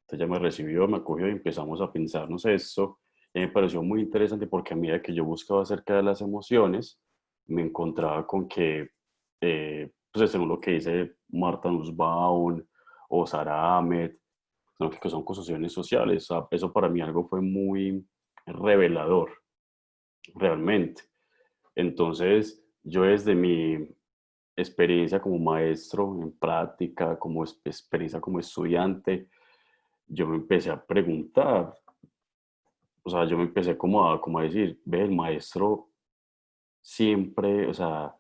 entonces ella me recibió, me acogió y empezamos a pensarnos esto. Y me pareció muy interesante porque a medida que yo buscaba acerca de las emociones, me encontraba con que pues según lo que dice Marta Nussbaum o Sara Ahmed, que son construcciones sociales. O sea, eso para mí algo fue muy revelador, realmente. Entonces, yo desde mi experiencia como maestro en práctica, como experiencia como estudiante, yo me empecé a preguntar, o sea, yo me empecé como a decir, ve, el maestro siempre, o sea,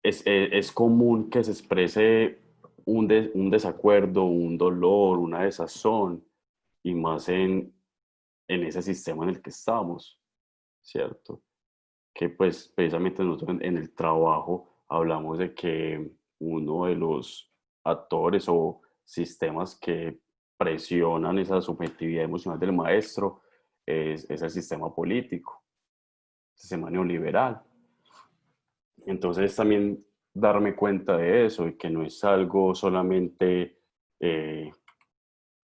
es común que se exprese un desacuerdo, un dolor, una desazón, y más en ese sistema en el que estamos, ¿cierto? Que pues precisamente nosotros en el trabajo hablamos de que uno de los actores o sistemas que presionan esa subjetividad emocional del maestro es el sistema político, el sistema neoliberal. Entonces también darme cuenta de eso y que no es algo solamente eh,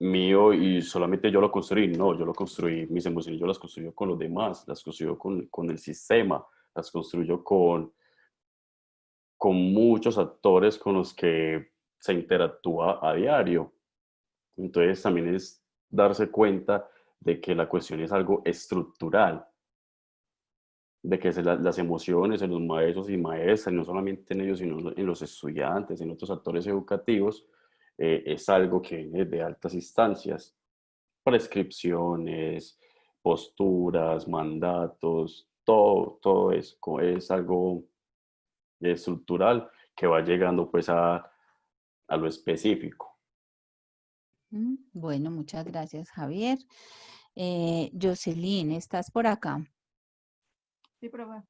mío y solamente yo lo construí. No, yo lo construí, mis emociones yo las construyo con los demás, las construyo con el sistema, las construyo con muchos actores con los que se interactúa a diario. Entonces también es darse cuenta de que la cuestión es algo estructural, de que las emociones en los maestros y maestras, no solamente en ellos, sino en los estudiantes, en otros actores educativos, es algo que viene de altas instancias, prescripciones, posturas, mandatos, todo es algo estructural que va llegando pues a lo específico. Bueno, muchas gracias, Javier. Jocelyn, ¿estás por acá? Sí, profe.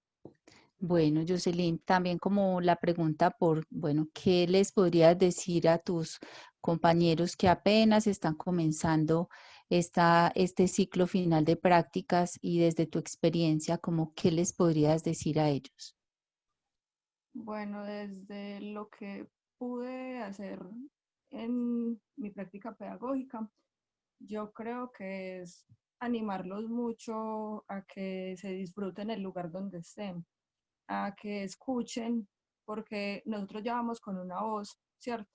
Bueno, Jocelyn, también como la pregunta bueno, ¿qué les podrías decir a tus compañeros que apenas están comenzando este ciclo final de prácticas y desde tu experiencia, como qué les podrías decir a ellos? Bueno, desde lo que pude hacer en mi práctica pedagógica, yo creo que es animarlos mucho a que se disfruten el lugar donde estén, a que escuchen, porque nosotros llevamos con una voz, ¿cierto?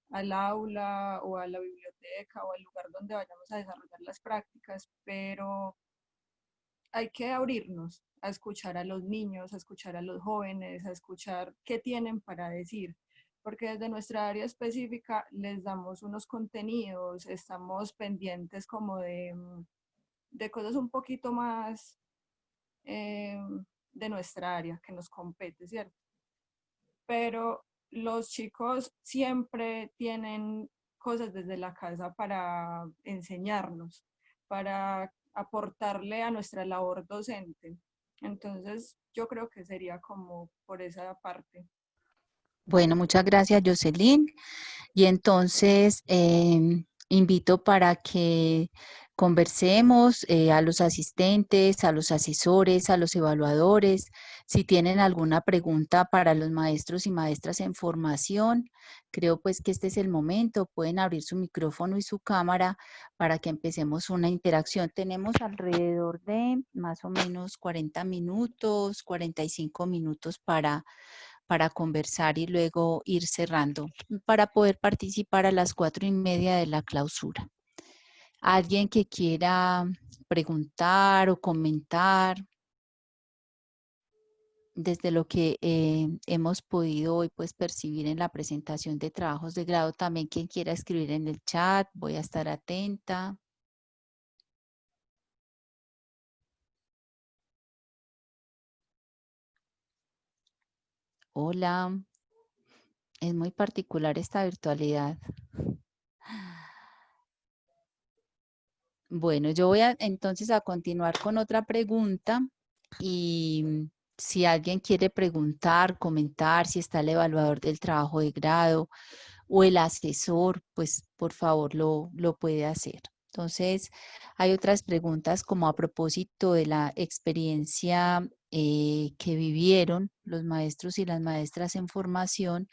Al aula o a la biblioteca o al lugar donde vayamos a desarrollar las prácticas, pero hay que abrirnos a escuchar a los niños, a escuchar a los jóvenes, a escuchar qué tienen para decir, porque desde nuestra área específica les damos unos contenidos, estamos pendientes como de cosas un poquito más eh, de nuestra área que nos compete, ¿cierto? Pero los chicos siempre tienen cosas desde la casa para enseñarnos, para aportarle a nuestra labor docente. Entonces, yo creo que sería como por esa parte. Bueno, muchas gracias, Jocelyn. Y entonces invito para que conversemos a los asistentes, a los asesores, a los evaluadores. Si tienen alguna pregunta para los maestros y maestras en formación, creo pues que este es el momento. Pueden abrir su micrófono y su cámara para que empecemos una interacción. Tenemos alrededor de más o menos 40 minutos, 45 minutos para conversar y luego ir cerrando para poder participar a las 4:30 de la clausura. ¿Alguien que quiera preguntar o comentar desde lo que hemos podido hoy pues percibir en la presentación de trabajos de grado? También quien quiera escribir en el chat, voy a estar atenta. Hola, es muy particular esta virtualidad. Bueno, yo voy entonces a continuar con otra pregunta y si alguien quiere preguntar, comentar, si está el evaluador del trabajo de grado o el asesor, pues por favor lo puede hacer. Entonces, hay otras preguntas como a propósito de la experiencia que vivieron los maestros y las maestras en formación.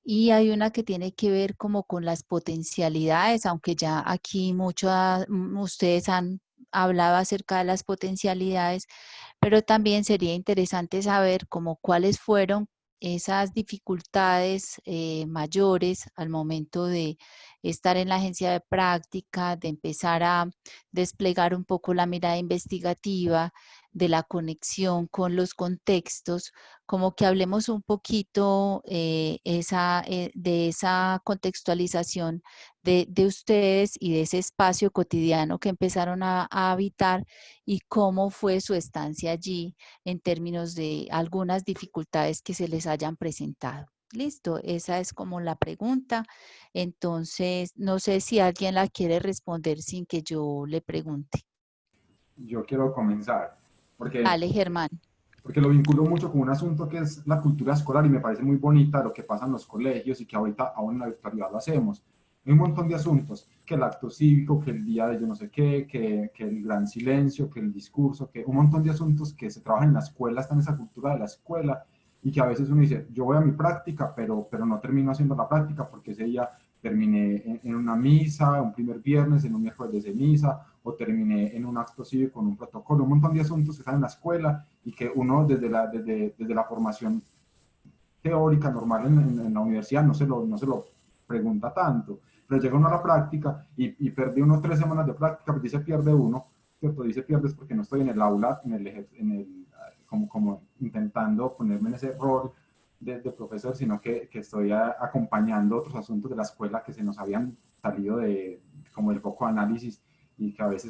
Y hay una que tiene que ver como con las potencialidades, aunque ya aquí ustedes han hablaba acerca de las potencialidades, pero también sería interesante saber como cuáles fueron esas dificultades mayores al momento de estar en la agencia de práctica, de empezar a desplegar un poco la mirada investigativa, de la conexión con los contextos, como que hablemos un poquito de esa contextualización de ustedes y de ese espacio cotidiano que empezaron a habitar y cómo fue su estancia allí en términos de algunas dificultades que se les hayan presentado. Listo, esa es como la pregunta. Entonces, no sé si alguien la quiere responder sin que yo le pregunte. Yo quiero comenzar, porque, Dale, Germán. porque lo vinculo mucho con un asunto que es la cultura escolar y me parece muy bonita lo que pasa en los colegios y que ahorita aún en la virtualidad lo hacemos. Hay un montón de asuntos, que el acto cívico, que el día de yo no sé qué, que el gran silencio, que el discurso, que un montón de asuntos que se trabajan en la escuela, están en esa cultura de la escuela y que a veces uno dice, yo voy a mi práctica, pero no termino haciendo la práctica porque ese día terminé en una misa, un primer viernes, en un miércoles de ceniza, o terminé en un acto cívico con un protocolo, un montón de asuntos que están en la escuela y que uno desde la formación teórica normal en la universidad no se lo pregunta tanto, pero llega uno a la práctica y perdí uno 3 semanas de práctica, pues dice pierde uno, ¿cierto? Dice pierdes porque no estoy en el aula, como intentando ponerme en ese rol de profesor, sino que estoy acompañando otros asuntos de la escuela que se nos habían salido como el foco de análisis y que a veces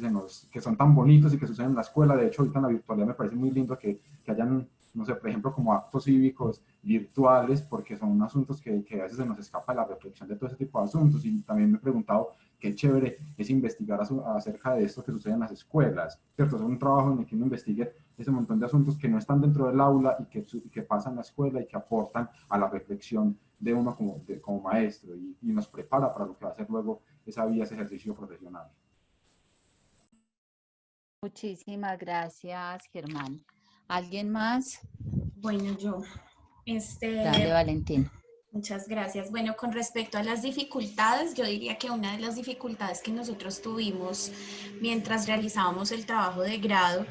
que son tan bonitos y que suceden en la escuela. De hecho, ahorita en la virtualidad me parece muy lindo que hayan, no sé, por ejemplo, como actos cívicos virtuales, porque son asuntos que a veces se nos escapa la reflexión de todo ese tipo de asuntos. Y también me he preguntado qué chévere es investigar acerca de esto que sucede en las escuelas, ¿cierto? Es un trabajo en el que uno investigue ese montón de asuntos que no están dentro del aula y que pasan en la escuela y que aportan a la reflexión de uno como maestro y nos prepara para lo que va a ser luego esa vía, ese ejercicio profesional. Muchísimas gracias, Germán. ¿Alguien más? Bueno, yo. Dale, Valentina. Muchas gracias. Bueno, con respecto a las dificultades, yo diría que una de las dificultades que nosotros tuvimos mientras realizábamos el trabajo de grado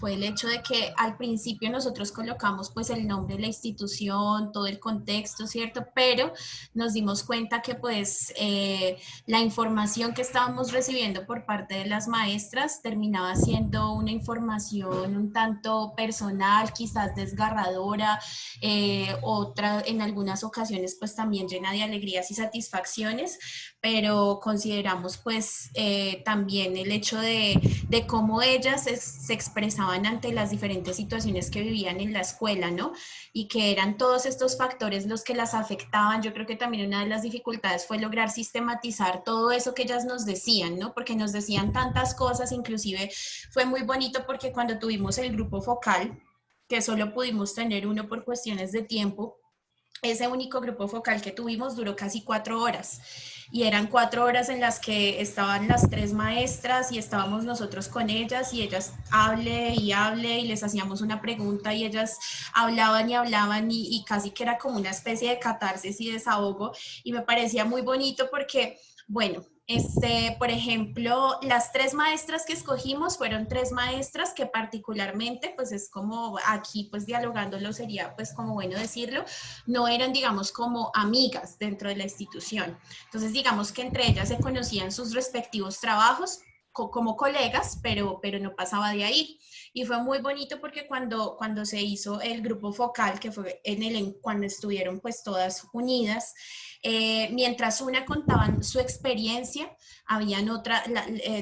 fue el hecho de que al principio nosotros colocamos pues el nombre de la institución, todo el contexto, ¿cierto? Pero nos dimos cuenta que pues la información que estábamos recibiendo por parte de las maestras terminaba siendo una información un tanto personal, quizás desgarradora, otra en algunas ocasiones pues también llena de alegrías y satisfacciones, pero consideramos pues también el hecho de cómo ellas se expresaban ante las diferentes situaciones que vivían en la escuela, ¿no? Y que eran todos estos factores los que las afectaban. Yo creo que también una de las dificultades fue lograr sistematizar todo eso que ellas nos decían, ¿no? Porque nos decían tantas cosas, inclusive fue muy bonito porque cuando tuvimos el grupo focal, que solo pudimos tener uno por cuestiones de tiempo, ese único grupo focal que tuvimos duró casi 4 horas y eran 4 horas en las que estaban las 3 maestras y estábamos nosotros con ellas y ellas hable y les hacíamos una pregunta y ellas hablaban y casi que era como una especie de catarsis y desahogo y me parecía muy bonito porque, bueno, por ejemplo, las 3 maestras que escogimos fueron 3 maestras que particularmente, pues es como aquí, pues dialogándolo sería pues como bueno decirlo, no eran digamos como amigas dentro de la institución. Entonces digamos que entre ellas se conocían sus respectivos trabajos como colegas, pero no pasaba de ahí. Y fue muy bonito porque cuando se hizo el grupo focal, que fue cuando estuvieron pues todas unidas, mientras una contaban su experiencia, habían otra,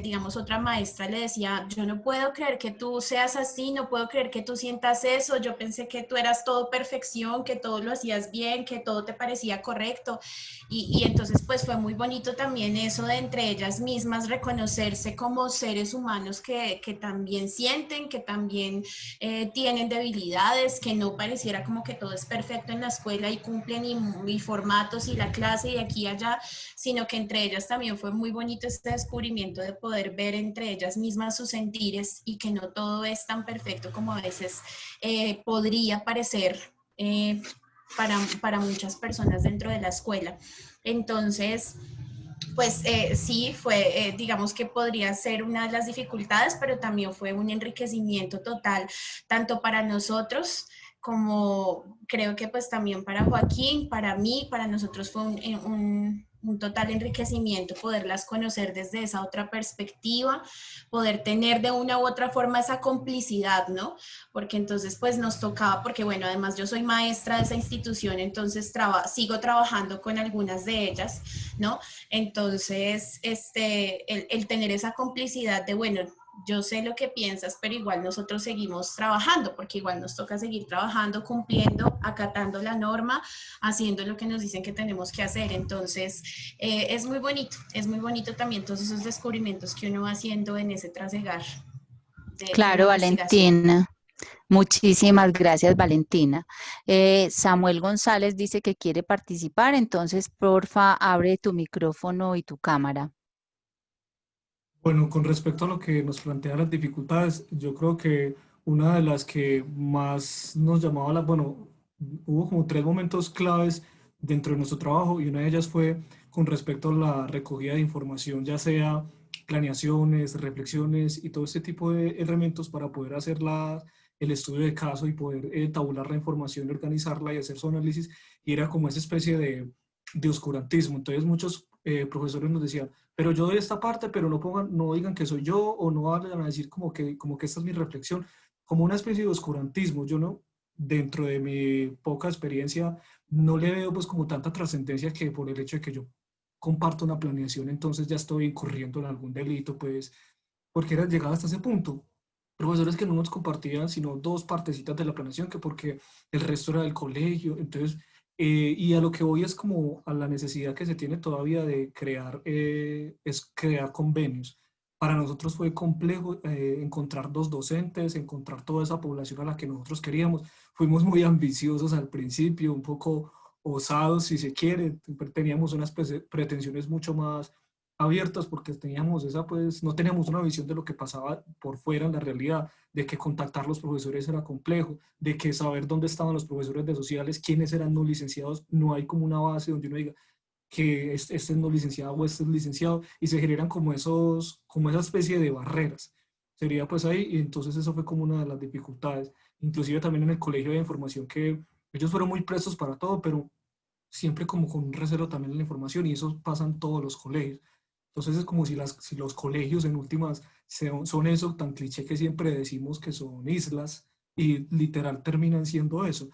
digamos otra maestra le decía, yo no puedo creer que tú seas así, no puedo creer que tú sientas eso, yo pensé que tú eras todo perfección, que todo lo hacías bien, que todo te parecía correcto. Y entonces pues fue muy bonito también eso de entre ellas mismas reconocerse como seres humanos que también sienten, que también tienen debilidades, que no pareciera como que todo es perfecto en la escuela y cumplen y formatos y la clase y aquí y allá, sino que entre ellas también fue muy bonito este descubrimiento de poder ver entre ellas mismas sus sentires y que no todo es tan perfecto como a veces podría parecer para muchas personas dentro de la escuela. Entonces, pues sí, fue, digamos que podría ser una de las dificultades, pero también fue un enriquecimiento total, tanto para nosotros como creo que pues también para Joaquín, para mí, para nosotros fue un total enriquecimiento poderlas conocer desde esa otra perspectiva, poder tener de una u otra forma esa complicidad, ¿no? Porque entonces pues nos tocaba, porque bueno, además yo soy maestra de esa institución, entonces sigo trabajando con algunas de ellas, ¿no? Entonces, el tener esa complicidad de, bueno, yo sé lo que piensas, pero igual nosotros seguimos trabajando, porque igual nos toca seguir trabajando, cumpliendo, acatando la norma, haciendo lo que nos dicen que tenemos que hacer. Entonces, es muy bonito también todos esos descubrimientos que uno va haciendo en ese trasegar de la Claro, investigación. Valentina. Muchísimas gracias, Valentina. Samuel González dice que quiere participar, entonces, porfa, abre tu micrófono y tu cámara. Bueno, con respecto a lo que nos plantea las dificultades, yo creo que una de las que más nos llamaba bueno, hubo como tres momentos claves dentro de nuestro trabajo y una de ellas fue con respecto a la recogida de información, ya sea planeaciones, reflexiones y todo este tipo de elementos para poder hacer el estudio de caso y poder tabular la información, organizarla y hacer su análisis. Y era como esa especie de oscurantismo. Entonces muchos profesores nos decían, pero yo doy esta parte, pero no digan que soy yo, o no vayan a decir como que esta es mi reflexión, como una especie de oscurantismo. Yo no, dentro de mi poca experiencia, no le veo pues como tanta trascendencia que por el hecho de que yo comparto una planeación, entonces ya estoy incurriendo en algún delito, pues, porque era llegado hasta ese punto. Profesores que no nos compartían sino dos partecitas de la planeación, que porque el resto era del colegio. Entonces, y a lo que voy es como a la necesidad que se tiene todavía de es crear convenios. Para nosotros fue complejo encontrar dos docentes, encontrar toda esa población a la que nosotros queríamos. Fuimos muy ambiciosos al principio, un poco osados si se quiere, teníamos unas pretensiones mucho más abiertas porque teníamos pues, no teníamos una visión de lo que pasaba por fuera en la realidad, de que contactar los profesores era complejo, de que saber dónde estaban los profesores de sociales, quiénes eran no licenciados, no hay como una base donde uno diga que este es no licenciado o este es licenciado, y se generan como esa especie de barreras. Sería pues ahí, y entonces eso fue como una de las dificultades. Inclusive también en el colegio de información, que ellos fueron muy prestos para todo, pero siempre como con un recelo también en la información, y eso pasa en todos los colegios. Entonces es como si los colegios en últimas son eso tan cliché que siempre decimos que son islas, y literal terminan siendo eso.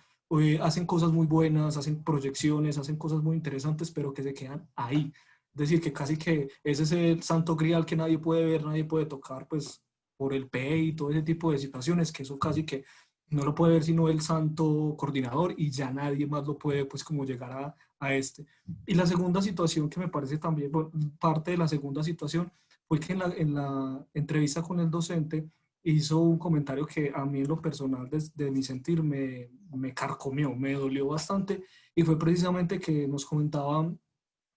Hacen cosas muy buenas, hacen proyecciones, hacen cosas muy interesantes, pero que se quedan ahí. Es decir, que casi que ese es el santo grial que nadie puede ver, nadie puede tocar, pues por el PE y todo ese tipo de situaciones, que eso casi que no lo puede ver sino el santo coordinador, y ya nadie más lo puede pues como llegar a este. Y la segunda situación que me parece también, bueno, parte de la segunda situación, fue que en la entrevista con el docente hizo un comentario que a mí en lo personal, desde mi sentir, me carcomió, me dolió bastante, y fue precisamente que nos comentaban,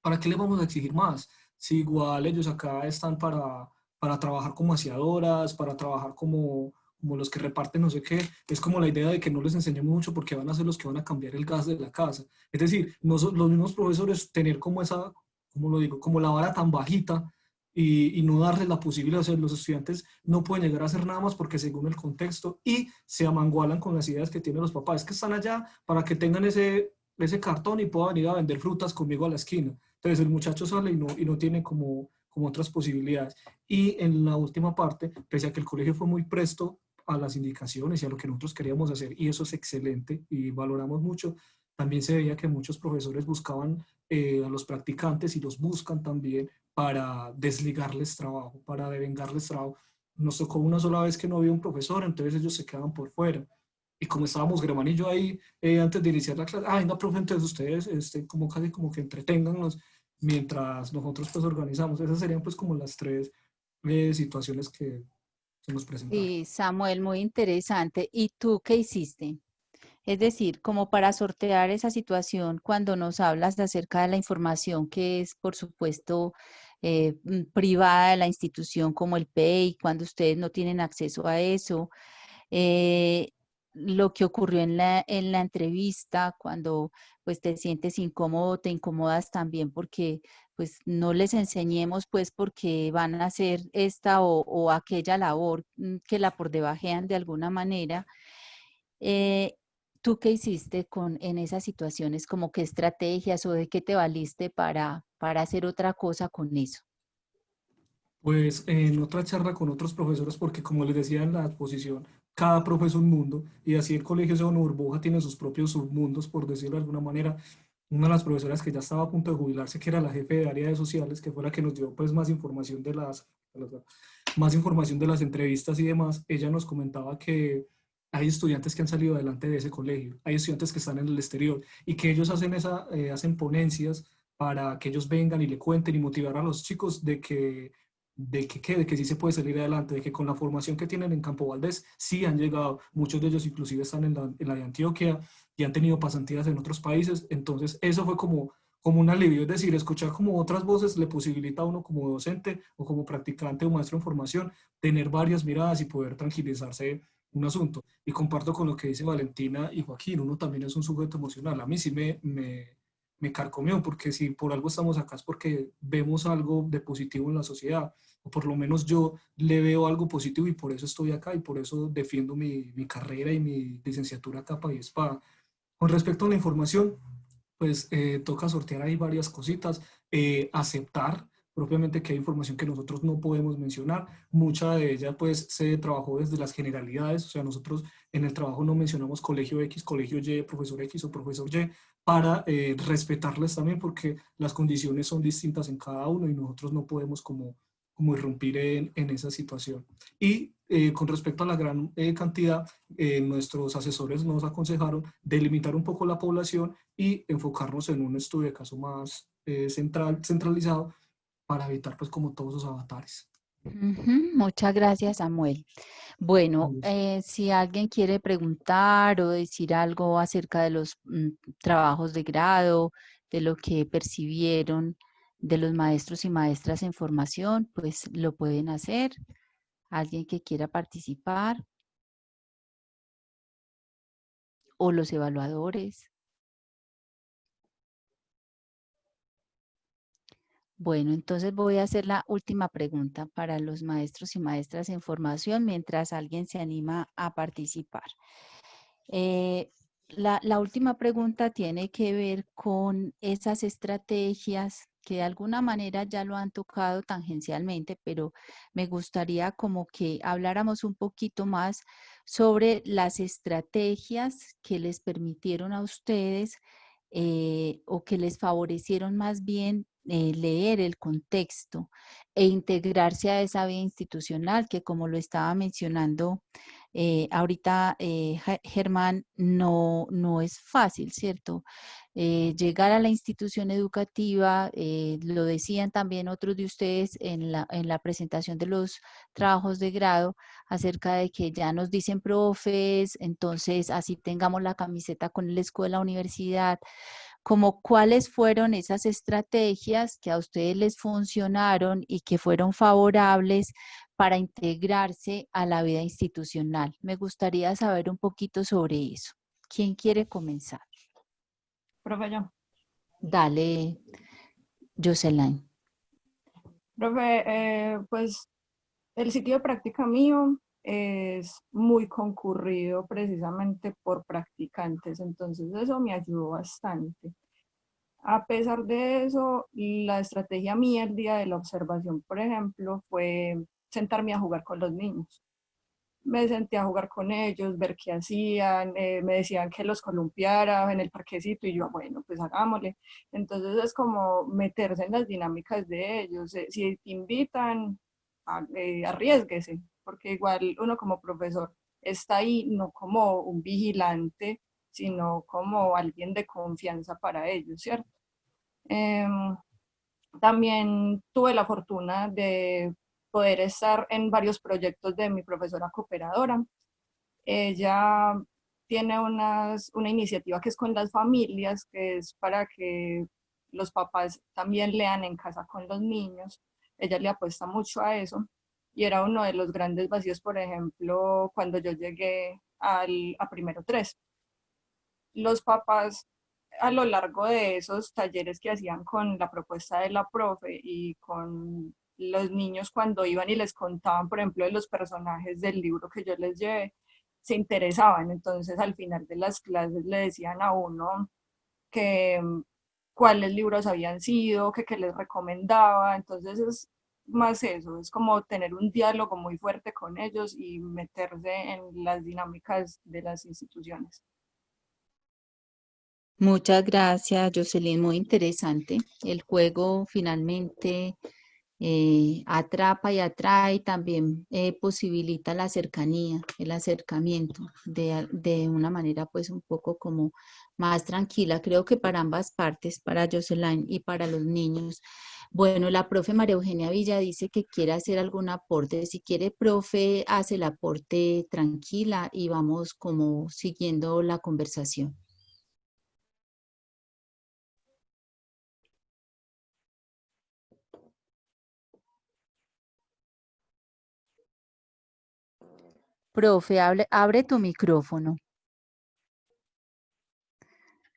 ¿para qué les vamos a exigir más? Si igual ellos acá están para trabajar como aseadoras, para trabajar como los que reparten no sé qué. Es como la idea de que no les enseñemos mucho porque van a ser los que van a cambiar el gas de la casa. Es decir, no son los mismos profesores tener como esa, ¿cómo lo digo? Como la vara tan bajita, y no darles la posibilidad. O sea, los estudiantes no pueden llegar a hacer nada más porque según el contexto, y se amangualan con las ideas que tienen los papás, que están allá para que tengan ese cartón y pueda venir a vender frutas conmigo a la esquina. Entonces el muchacho sale y no tiene como otras posibilidades. Y en la última parte, pese a que el colegio fue muy presto a las indicaciones y a lo que nosotros queríamos hacer, y eso es excelente y valoramos mucho, también se veía que muchos profesores buscaban a los practicantes, y los buscan también para desligarles trabajo, para devengarles trabajo. Nos tocó una sola vez que no había un profesor, entonces ellos se quedaban por fuera. Y como estábamos Germán y yo ahí, antes de iniciar la clase, venga, profe, entonces ustedes como casi como que entreténgannos mientras nosotros pues organizamos. Esas serían pues como las tres situaciones que se nos presentaron. Sí, Samuel, muy interesante. ¿Y tú qué hiciste? Es decir, como para sortear esa situación cuando nos hablas de acerca de la información que es, por supuesto, privada de la institución como el PEI, cuando ustedes no tienen acceso a eso. eh, lo que ocurrió en la entrevista, cuando pues te sientes incómodo, te incomodas también porque pues no les enseñemos pues porque van a hacer esta o aquella labor que la por debajean de alguna manera. Eh, ¿Tú qué hiciste en esas situaciones? ¿Como qué estrategias o de qué te valiste para hacer otra cosa con eso? Pues en otra charla con otros profesores, porque como les decía en la exposición, cada profe es un mundo y así el colegio sea una burbuja, tiene sus propios submundos, por decirlo de alguna manera. Una de las profesoras que ya estaba a punto de jubilarse, que era la jefe de área de sociales, que fue la que nos dio pues más información más información de las entrevistas y demás, ella nos comentaba que hay estudiantes que han salido adelante de ese colegio, hay estudiantes que están en el exterior y que ellos hacen ponencias para que ellos vengan y le cuenten y motivar a los chicos de que sí se puede salir adelante, de que con la formación que tienen en Campo Valdés sí han llegado, muchos de ellos inclusive están en la de Antioquia y han tenido pasantías en otros países, entonces eso fue como un alivio, es decir, escuchar como otras voces le posibilita a uno como docente o como practicante o maestro en formación tener varias miradas y poder tranquilizarse un asunto. Y comparto con lo que dice Valentina y Joaquín, uno también es un sujeto emocional, a mí sí me carcomió, porque si por algo estamos acá es porque vemos algo de positivo en la sociedad, o por lo menos yo le veo algo positivo y por eso estoy acá y por eso defiendo mi carrera y mi licenciatura capa y espada. Con respecto a la información, pues toca sortear ahí varias cositas, aceptar propiamente que hay información que nosotros no podemos mencionar, mucha de ella pues se trabajó desde las generalidades, o sea, nosotros en el trabajo no mencionamos colegio X, colegio Y, profesor X o profesor Y, para respetarles también porque las condiciones son distintas en cada uno y nosotros no podemos como irrumpir en esa situación. Y con respecto a la gran cantidad, nuestros asesores nos aconsejaron delimitar un poco la población y enfocarnos en un estudio de caso más centralizado para evitar pues como todos esos avatares. Muchas gracias, Samuel. Bueno, si alguien quiere preguntar o decir algo acerca de los trabajos de grado, de lo que percibieron de los maestros y maestras en formación, pues lo pueden hacer. Alguien que quiera participar o los evaluadores. Bueno, entonces voy a hacer la última pregunta para los maestros y maestras en formación mientras alguien se anima a participar. La última pregunta tiene que ver con esas estrategias que de alguna manera ya lo han tocado tangencialmente, pero me gustaría como que habláramos un poquito más sobre las estrategias que les permitieron a ustedes o que les favorecieron más bien leer el contexto e integrarse a esa vía institucional que, como lo estaba mencionando ahorita, Germán, no es fácil, ¿cierto? Llegar a la institución educativa, lo decían también otros de ustedes en la presentación de los trabajos de grado, acerca de que ya nos dicen profes, entonces así tengamos la camiseta con la escuela, universidad, como cuáles fueron esas estrategias que a ustedes les funcionaron y que fueron favorables para integrarse a la vida institucional. Me gustaría saber un poquito sobre eso. ¿Quién quiere comenzar? Profe, yo. Dale, Jocelyn. Profe, pues el sitio de práctica mío es muy concurrido precisamente por practicantes, entonces eso me ayudó bastante. A pesar de eso, la estrategia mía el día de la observación, por ejemplo, fue sentarme a jugar con los niños. Me senté a jugar con ellos, ver qué hacían, me decían que los columpiara en el parquecito y yo, bueno, pues hagámosle. Entonces es como meterse en las dinámicas de ellos. Si te invitan, arriésguese, porque igual uno como profesor está ahí no como un vigilante, sino como alguien de confianza para ellos, ¿cierto? También tuve la fortuna de poder estar en varios proyectos de mi profesora cooperadora. Ella tiene una iniciativa que es con las familias, que es para que los papás también lean en casa con los niños. Ella le apuesta mucho a eso y era uno de los grandes vacíos, por ejemplo, cuando yo llegué a primero 3. Los papás, a lo largo de esos talleres que hacían con la propuesta de la profe y con los niños cuando iban y les contaban, por ejemplo, de los personajes del libro que yo les llevé, se interesaban. Entonces, al final de las clases le decían a uno que cuáles libros habían sido, que les recomendaba. Entonces, es más eso, es como tener un diálogo muy fuerte con ellos y meterse en las dinámicas de las instituciones. Muchas gracias, Jocelyn, muy interesante. El juego finalmente atrapa y atrae, y también posibilita la cercanía, el acercamiento de una manera pues un poco como más tranquila, creo que para ambas partes, para Jocelyn y para los niños. Bueno, la profe María Eugenia Villa dice que quiere hacer algún aporte. Si quiere, profe, hace el aporte tranquila y vamos como siguiendo la conversación. Profe, abre tu micrófono.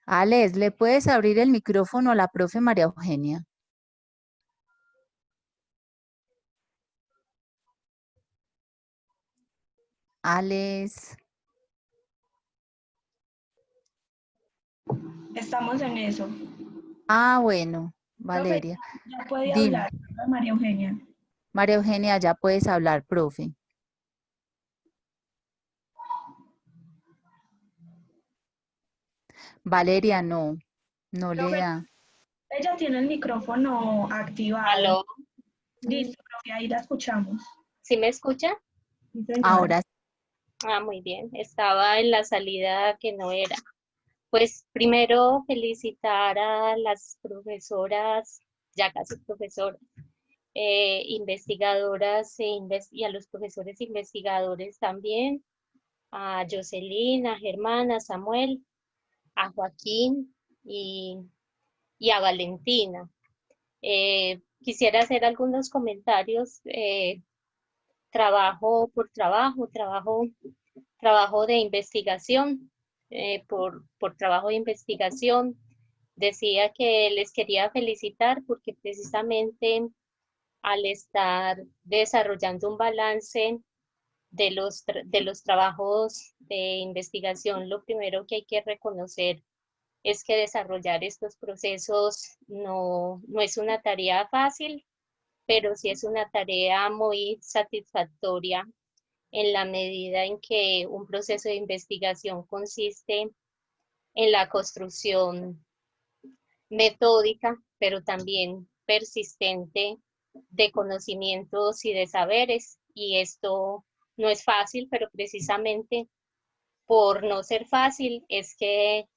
Alex, ¿le puedes abrir el micrófono a la profe María Eugenia? Alex. Estamos en eso. Ah, bueno, Profe, Valeria. ya puede Dime, hablar, María Eugenia. María Eugenia, ya puedes hablar, profe. Valeria, no le Profe, da. ella tiene el micrófono activado. ¿Aló? Listo, profe, ahí la escuchamos. ¿Sí me escucha? Sí, señora. Ahora, Ah, muy bien. Estaba en la salida que no era. Pues primero felicitar a las profesoras, ya casi profesoras, investigadoras y a los profesores investigadores también, a Jocelyn, a Germán, a Samuel, a Joaquín y a Valentina. Quisiera hacer algunos comentarios, trabajo por trabajo de investigación, por trabajo de investigación. Decía que les quería felicitar porque precisamente al estar desarrollando un balance de los trabajos de investigación, lo primero que hay que reconocer es que desarrollar estos procesos no es una tarea fácil, pero sí es una tarea muy satisfactoria en la medida en que un proceso de investigación consiste en la construcción metódica, pero también persistente de conocimientos y de saberes. Y esto no es fácil, pero precisamente por no ser fácil es que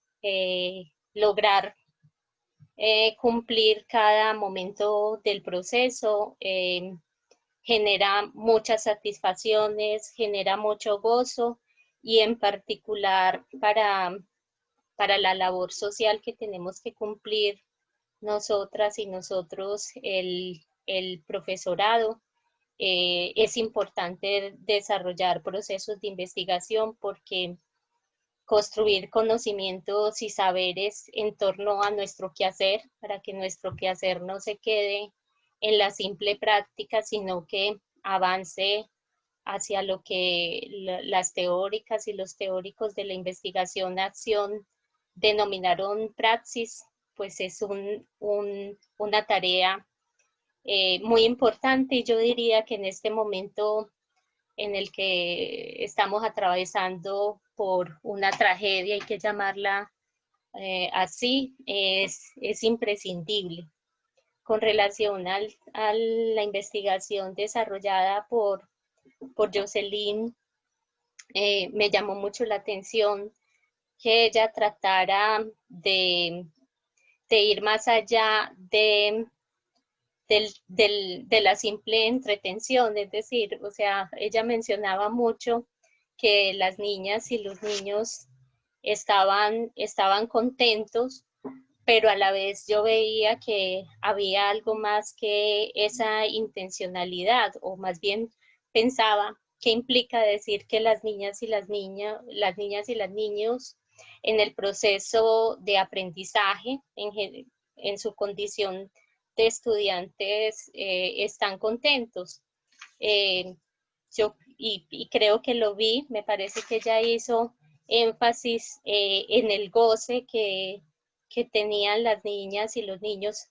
lograr cumplir cada momento del proceso genera muchas satisfacciones, genera mucho gozo y en particular para la labor social que tenemos que cumplir nosotras y nosotros, el profesorado, es importante desarrollar procesos de investigación porque construir conocimientos y saberes en torno a nuestro quehacer, para que nuestro quehacer no se quede en la simple práctica, sino que avance hacia lo que las teóricas y los teóricos de la investigación-acción denominaron praxis, pues es una tarea muy importante, y yo diría que en este momento en el que estamos atravesando por una tragedia, hay que llamarla así, es imprescindible. Con relación a la investigación desarrollada por Jocelyn, me llamó mucho la atención que ella tratara de ir más allá de la simple entretención, es decir, o sea, ella mencionaba mucho que las niñas y los niños estaban contentos, pero a la vez yo veía que había algo más que esa intencionalidad, o más bien pensaba ¿Qué implica decir que las niñas y los niños en el proceso de aprendizaje, en su condición de estudiantes, están contentos? Y creo que lo vi, me parece que ella hizo énfasis en el goce que tenían las niñas y los niños,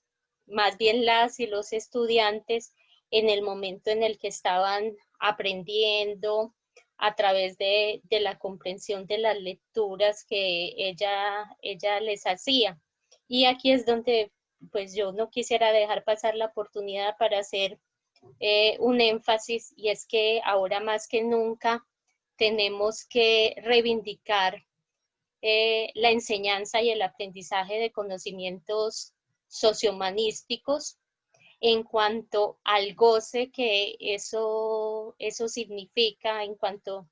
más bien las y los estudiantes, en el momento en el que estaban aprendiendo a través de la comprensión de las lecturas que ella les hacía. Y aquí es donde pues yo no quisiera dejar pasar la oportunidad para hacer un énfasis, y es que ahora más que nunca tenemos que reivindicar la enseñanza y el aprendizaje de conocimientos sociohumanísticos en cuanto al goce que eso significa, en cuanto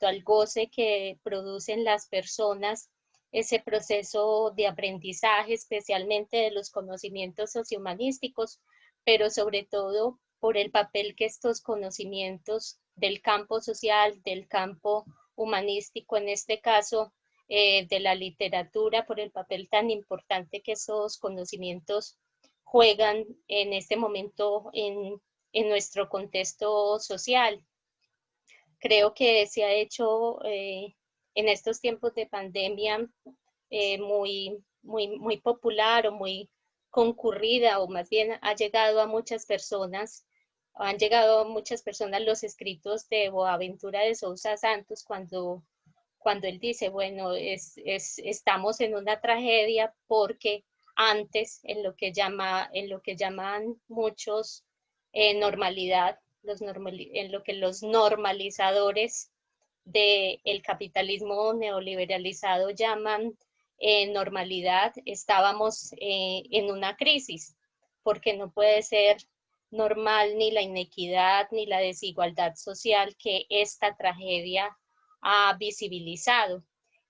al goce que producen las personas, ese proceso de aprendizaje, especialmente de los conocimientos sociohumanísticos, pero sobre todo por el papel que estos conocimientos del campo social, del campo humanístico, en este caso de la literatura, por el papel tan importante que esos conocimientos juegan en este momento en nuestro contexto social. Creo que se ha hecho en estos tiempos de pandemia muy popular o muy concurrida, o más bien han llegado a muchas personas los escritos de Boaventura de Sousa Santos, cuando él dice, bueno, estamos en una tragedia porque antes, en lo que llaman muchos normalidad, en lo que los normalizadores del capitalismo neoliberalizado llaman normalidad, estábamos en una crisis, porque no puede ser normal ni la inequidad ni la desigualdad social que esta tragedia ha visibilizado.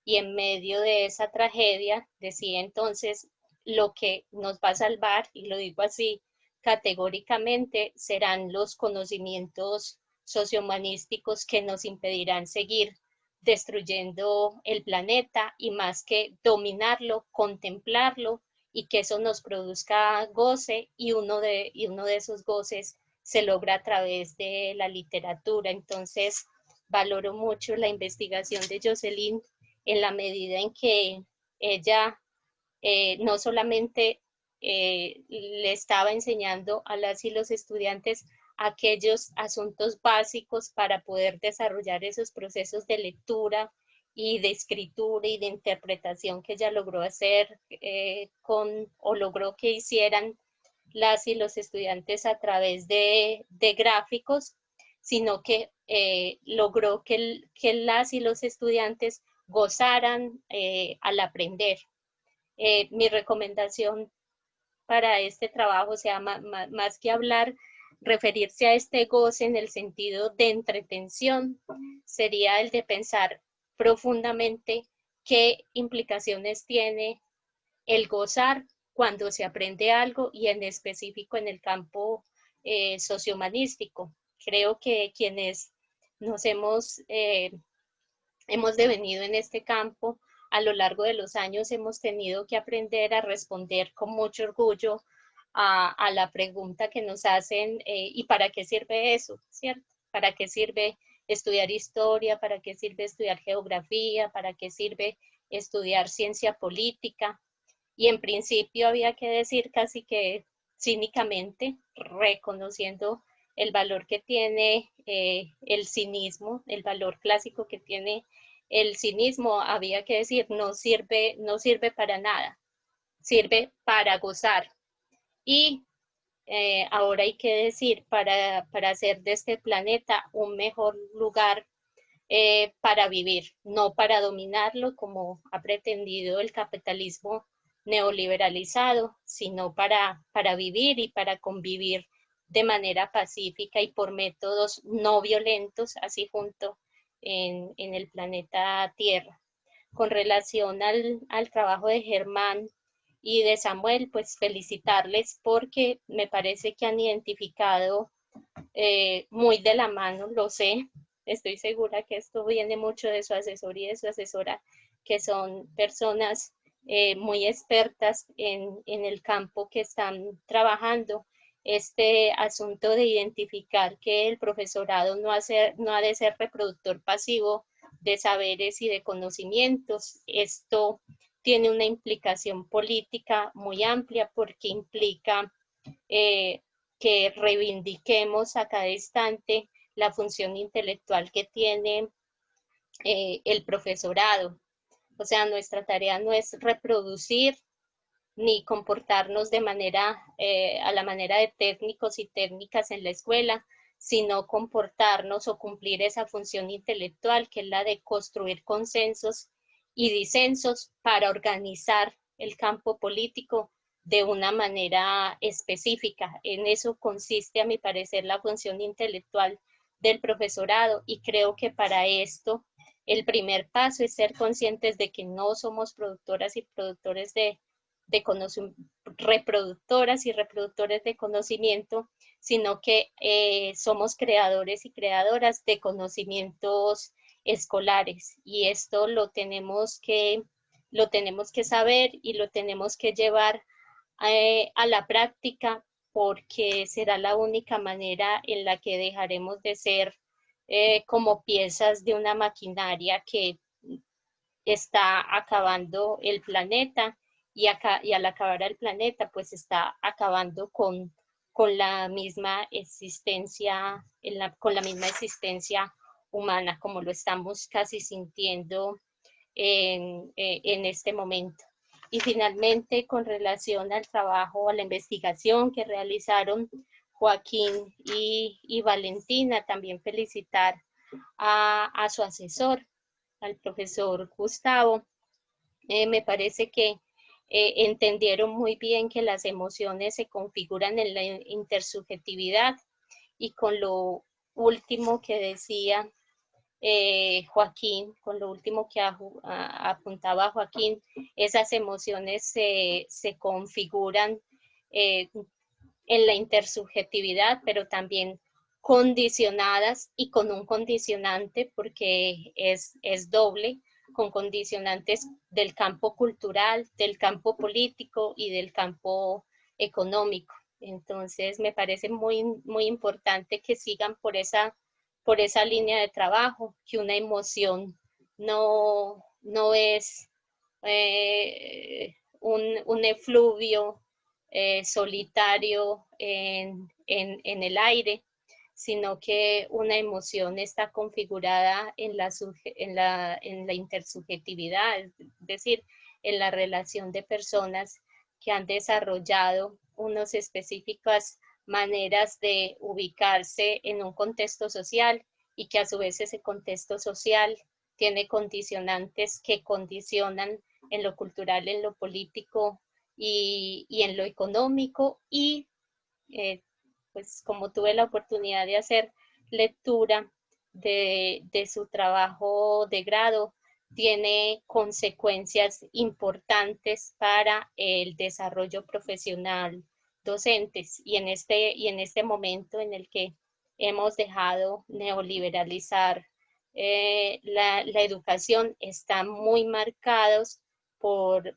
Y en medio de esa tragedia, decía entonces, lo que nos va a salvar, y lo digo así categóricamente, serán los conocimientos sociohumanísticos que nos impedirán seguir destruyendo el planeta, y más que dominarlo, contemplarlo, y que eso nos produzca goce, y uno de esos goces se logra a través de la literatura. Entonces, valoro mucho la investigación de Jocelyn en la medida en que ella no solamente le estaba enseñando a las y los estudiantes aquellos asuntos básicos para poder desarrollar esos procesos de lectura y de escritura y de interpretación que ella logró hacer logró que hicieran las y los estudiantes a través de gráficos, sino que logró que las y los estudiantes gozaran al aprender. Mi recomendación para este trabajo, sea más que hablar, referirse a este goce en el sentido de entretención, sería el de pensar profundamente qué implicaciones tiene el gozar cuando se aprende algo, y en específico en el campo sociohumanístico. Creo que quienes nos hemos devenido en este campo a lo largo de los años hemos tenido que aprender a responder con mucho orgullo a la pregunta que nos hacen, ¿y para qué sirve eso? ¿Cierto? ¿Para qué sirve estudiar historia? ¿Para qué sirve estudiar geografía? ¿Para qué sirve estudiar ciencia política? Y en principio había que decir casi que cínicamente, reconociendo el valor que tiene el cinismo, el valor clásico que tiene el cinismo, había que decir, no sirve para nada, sirve para gozar. Y ahora hay que decir, para hacer de este planeta un mejor lugar para vivir, no para dominarlo como ha pretendido el capitalismo neoliberalizado, sino para vivir y para convivir de manera pacífica y por métodos no violentos, así junto en el planeta Tierra. Con relación al trabajo de Germán y de Samuel, pues felicitarles porque me parece que han identificado muy de la mano, lo sé, estoy segura que esto viene mucho de su asesor y de su asesora, que son personas muy expertas en el campo que están trabajando. Este asunto de identificar que el profesorado no ha de ser reproductor pasivo de saberes y de conocimientos. Esto tiene una implicación política muy amplia porque implica que reivindiquemos a cada instante la función intelectual que tiene el profesorado. O sea, nuestra tarea no es reproducir ni comportarnos de manera, a la manera de técnicos y técnicas en la escuela, sino comportarnos o cumplir esa función intelectual que es la de construir consensos y disensos para organizar el campo político de una manera específica. En eso consiste, a mi parecer, la función intelectual del profesorado, y creo que para esto el primer paso es ser conscientes de que no somos productoras y productores de reproductoras y reproductores de conocimiento, sino que somos creadores y creadoras de conocimientos escolares, y esto lo tenemos que saber y lo tenemos que llevar a la práctica, porque será la única manera en la que dejaremos de ser como piezas de una maquinaria que está acabando el planeta, y al acabar el planeta pues está acabando con la misma existencia, con la misma existencia humana, como lo estamos casi sintiendo en este momento. Y finalmente, con relación al trabajo, a la investigación que realizaron Joaquín y Valentina, también felicitar a su asesor, al profesor Gustavo. Me parece que entendieron muy bien que las emociones se configuran en la intersubjetividad, y con lo último que decía Joaquín, con lo último que apuntaba Joaquín, esas emociones se configuran en la intersubjetividad, pero también condicionadas y con un condicionante, porque es doble, con condicionantes del campo cultural, del campo político y del campo económico. Entonces me parece muy, muy importante que sigan por esa línea de trabajo, que una emoción no es un efluvio solitario en el aire, sino que una emoción está configurada en la intersubjetividad, es decir, en la relación de personas que han desarrollado unas específicas maneras de ubicarse en un contexto social, y que a su vez ese contexto social tiene condicionantes que condicionan en lo cultural, en lo político y en lo económico. Y pues como tuve la oportunidad de hacer lectura de su trabajo de grado, tiene consecuencias importantes para el desarrollo profesional docentes, y en este momento en el que hemos dejado neoliberalizar la educación, están muy marcadas por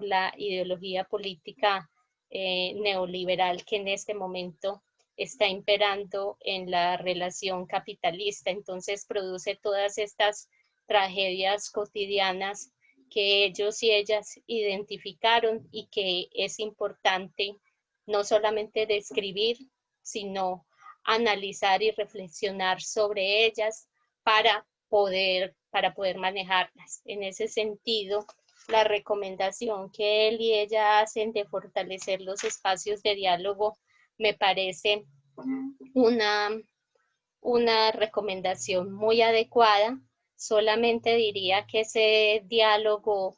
la ideología política neoliberal que en este momento está imperando en la relación capitalista. Entonces produce todas estas tragedias cotidianas que ellos y ellas identificaron, y que es importante no solamente describir, sino analizar y reflexionar sobre ellas para poder manejarlas. En ese sentido, la recomendación que él y ella hacen de fortalecer los espacios de diálogo me parece una recomendación muy adecuada. Solamente diría que ese diálogo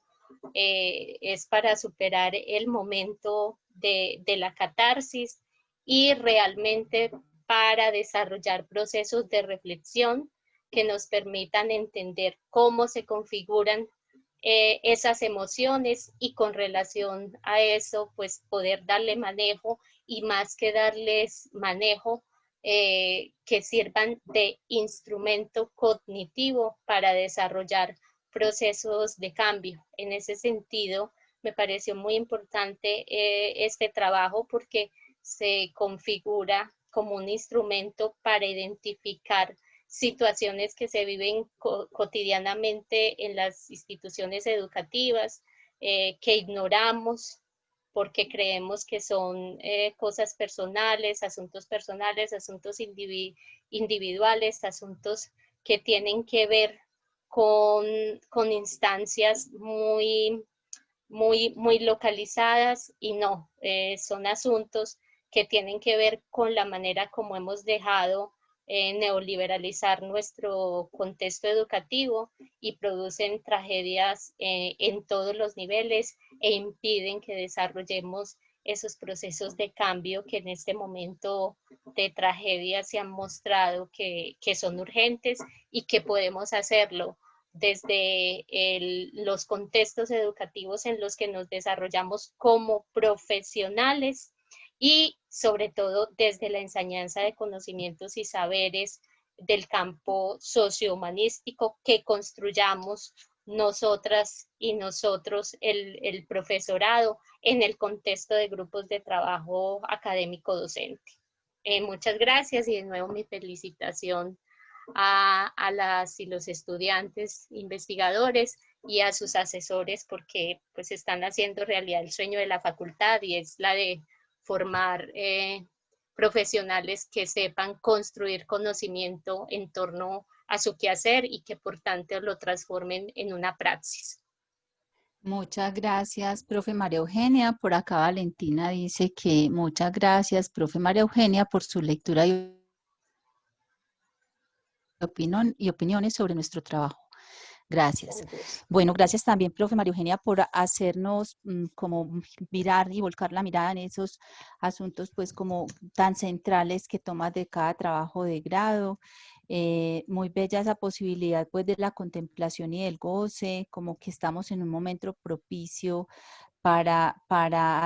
es para superar el momento de la catarsis, y realmente para desarrollar procesos de reflexión que nos permitan entender cómo se configuran esas emociones, y con relación a eso, pues poder darle manejo, y más que darles manejo, que sirvan de instrumento cognitivo para desarrollar procesos de cambio. En ese sentido, me pareció muy importante este trabajo porque se configura como un instrumento para identificar situaciones que se viven cotidianamente en las instituciones educativas, que ignoramos porque creemos que son cosas personales, asuntos individuales, asuntos que tienen que ver con instancias muy localizadas, y no, son asuntos que tienen que ver con la manera como hemos dejado neoliberalizar nuestro contexto educativo y producen tragedias en todos los niveles e impiden que desarrollemos esos procesos de cambio que en este momento de tragedia se han mostrado que son urgentes y que podemos hacerlo desde los contextos educativos en los que nos desarrollamos como profesionales y sobre todo desde la enseñanza de conocimientos y saberes del campo sociohumanístico que construyamos nosotras y nosotros el profesorado en el contexto de grupos de trabajo académico docente. Muchas gracias y de nuevo mi felicitación a las y los estudiantes investigadores y a sus asesores porque pues están haciendo realidad el sueño de la facultad y es la de formar profesionales que sepan construir conocimiento en torno a su quehacer y que por tanto lo transformen en una praxis. Muchas gracias, profe María Eugenia. Por acá Valentina dice que muchas gracias, profe María Eugenia, por su lectura y opiniones sobre nuestro trabajo. Gracias. Bueno, gracias también, profe María Eugenia, por hacernos como mirar y volcar la mirada en esos asuntos pues como tan centrales que tomas de cada trabajo de grado. Muy bella esa posibilidad pues de la contemplación y del goce, como que estamos en un momento propicio para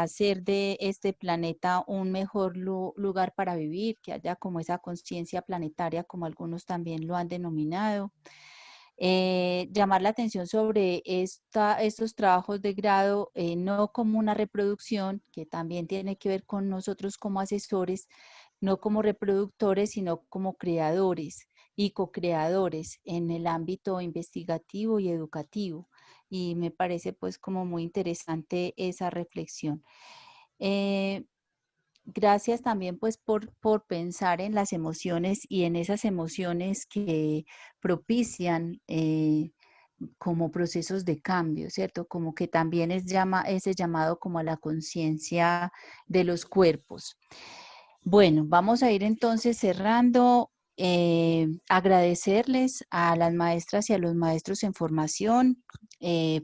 hacer de este planeta un mejor lugar para vivir, que haya como esa conciencia planetaria, como algunos también lo han denominado. Llamar la atención sobre estos trabajos de grado, no como una reproducción, que también tiene que ver con nosotros como asesores, no como reproductores, sino como creadores y co-creadores en el ámbito investigativo y educativo. Y me parece pues como muy interesante esa reflexión. Gracias también pues por pensar en las emociones y en esas emociones que propician como procesos de cambio, ¿cierto? Como que también ese llamado como a la conciencia de los cuerpos. Bueno, vamos a ir entonces cerrando. Agradecerles a las maestras y a los maestros en formación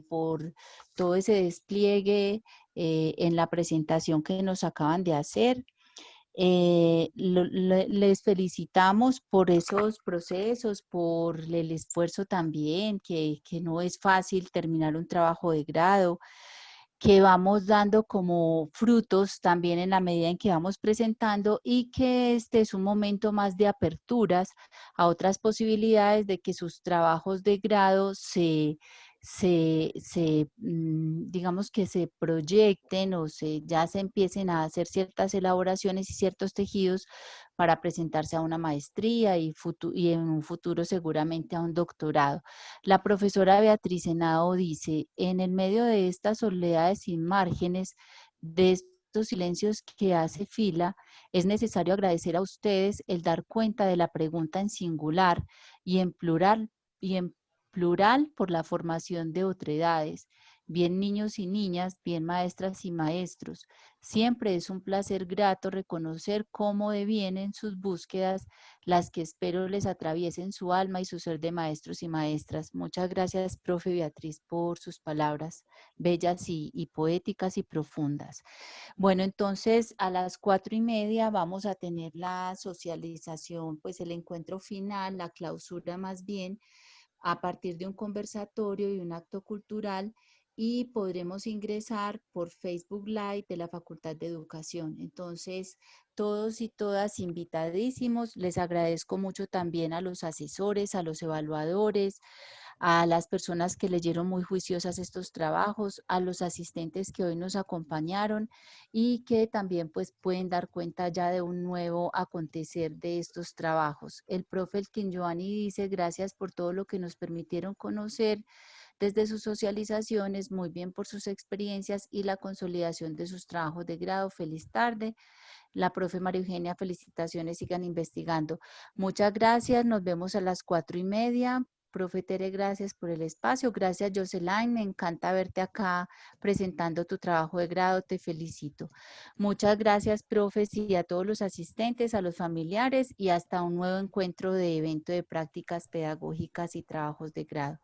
por todo ese despliegue en la presentación que nos acaban de hacer. Les felicitamos por esos procesos, por el esfuerzo también, que no es fácil terminar un trabajo de grado, que vamos dando como frutos también en la medida en que vamos presentando y que este es un momento más de aperturas a otras posibilidades de que sus trabajos de grado digamos que se proyecten o ya se empiecen a hacer ciertas elaboraciones y ciertos tejidos para presentarse a una maestría y en un futuro seguramente a un doctorado. La profesora Beatriz Henao dice, en el medio de estas soledades sin márgenes, de estos silencios que hace fila, es necesario agradecer a ustedes el dar cuenta de la pregunta en singular y en plural por la formación de otredades, bien niños y niñas, bien maestras y maestros. Siempre es un placer grato reconocer cómo devienen sus búsquedas, las que espero les atraviesen su alma y su ser de maestros y maestras. Muchas gracias, profe Beatriz, por sus palabras bellas y poéticas y profundas. Bueno, entonces a las 4:30 vamos a tener la socialización, pues el encuentro final, la clausura más bien, a partir de un conversatorio y un acto cultural, y podremos ingresar por Facebook Live de la Facultad de Educación. Entonces, todos y todas invitadísimos. Les agradezco mucho también a los asesores, a los evaluadores, a las personas que leyeron muy juiciosas estos trabajos, a los asistentes que hoy nos acompañaron y que también pues pueden dar cuenta ya de un nuevo acontecer de estos trabajos. El profe Elkin Giovanni dice: gracias por todo lo que nos permitieron conocer desde sus socializaciones, muy bien por sus experiencias y la consolidación de sus trabajos de grado. Feliz tarde. La profe María Eugenia, felicitaciones, sigan investigando. Muchas gracias, nos vemos a las 4:30. Profe Tere, gracias por el espacio. Gracias, Jocelyn, me encanta verte acá presentando tu trabajo de grado, te felicito. Muchas gracias, profes, y a todos los asistentes, a los familiares, y hasta un nuevo encuentro de evento de prácticas pedagógicas y trabajos de grado.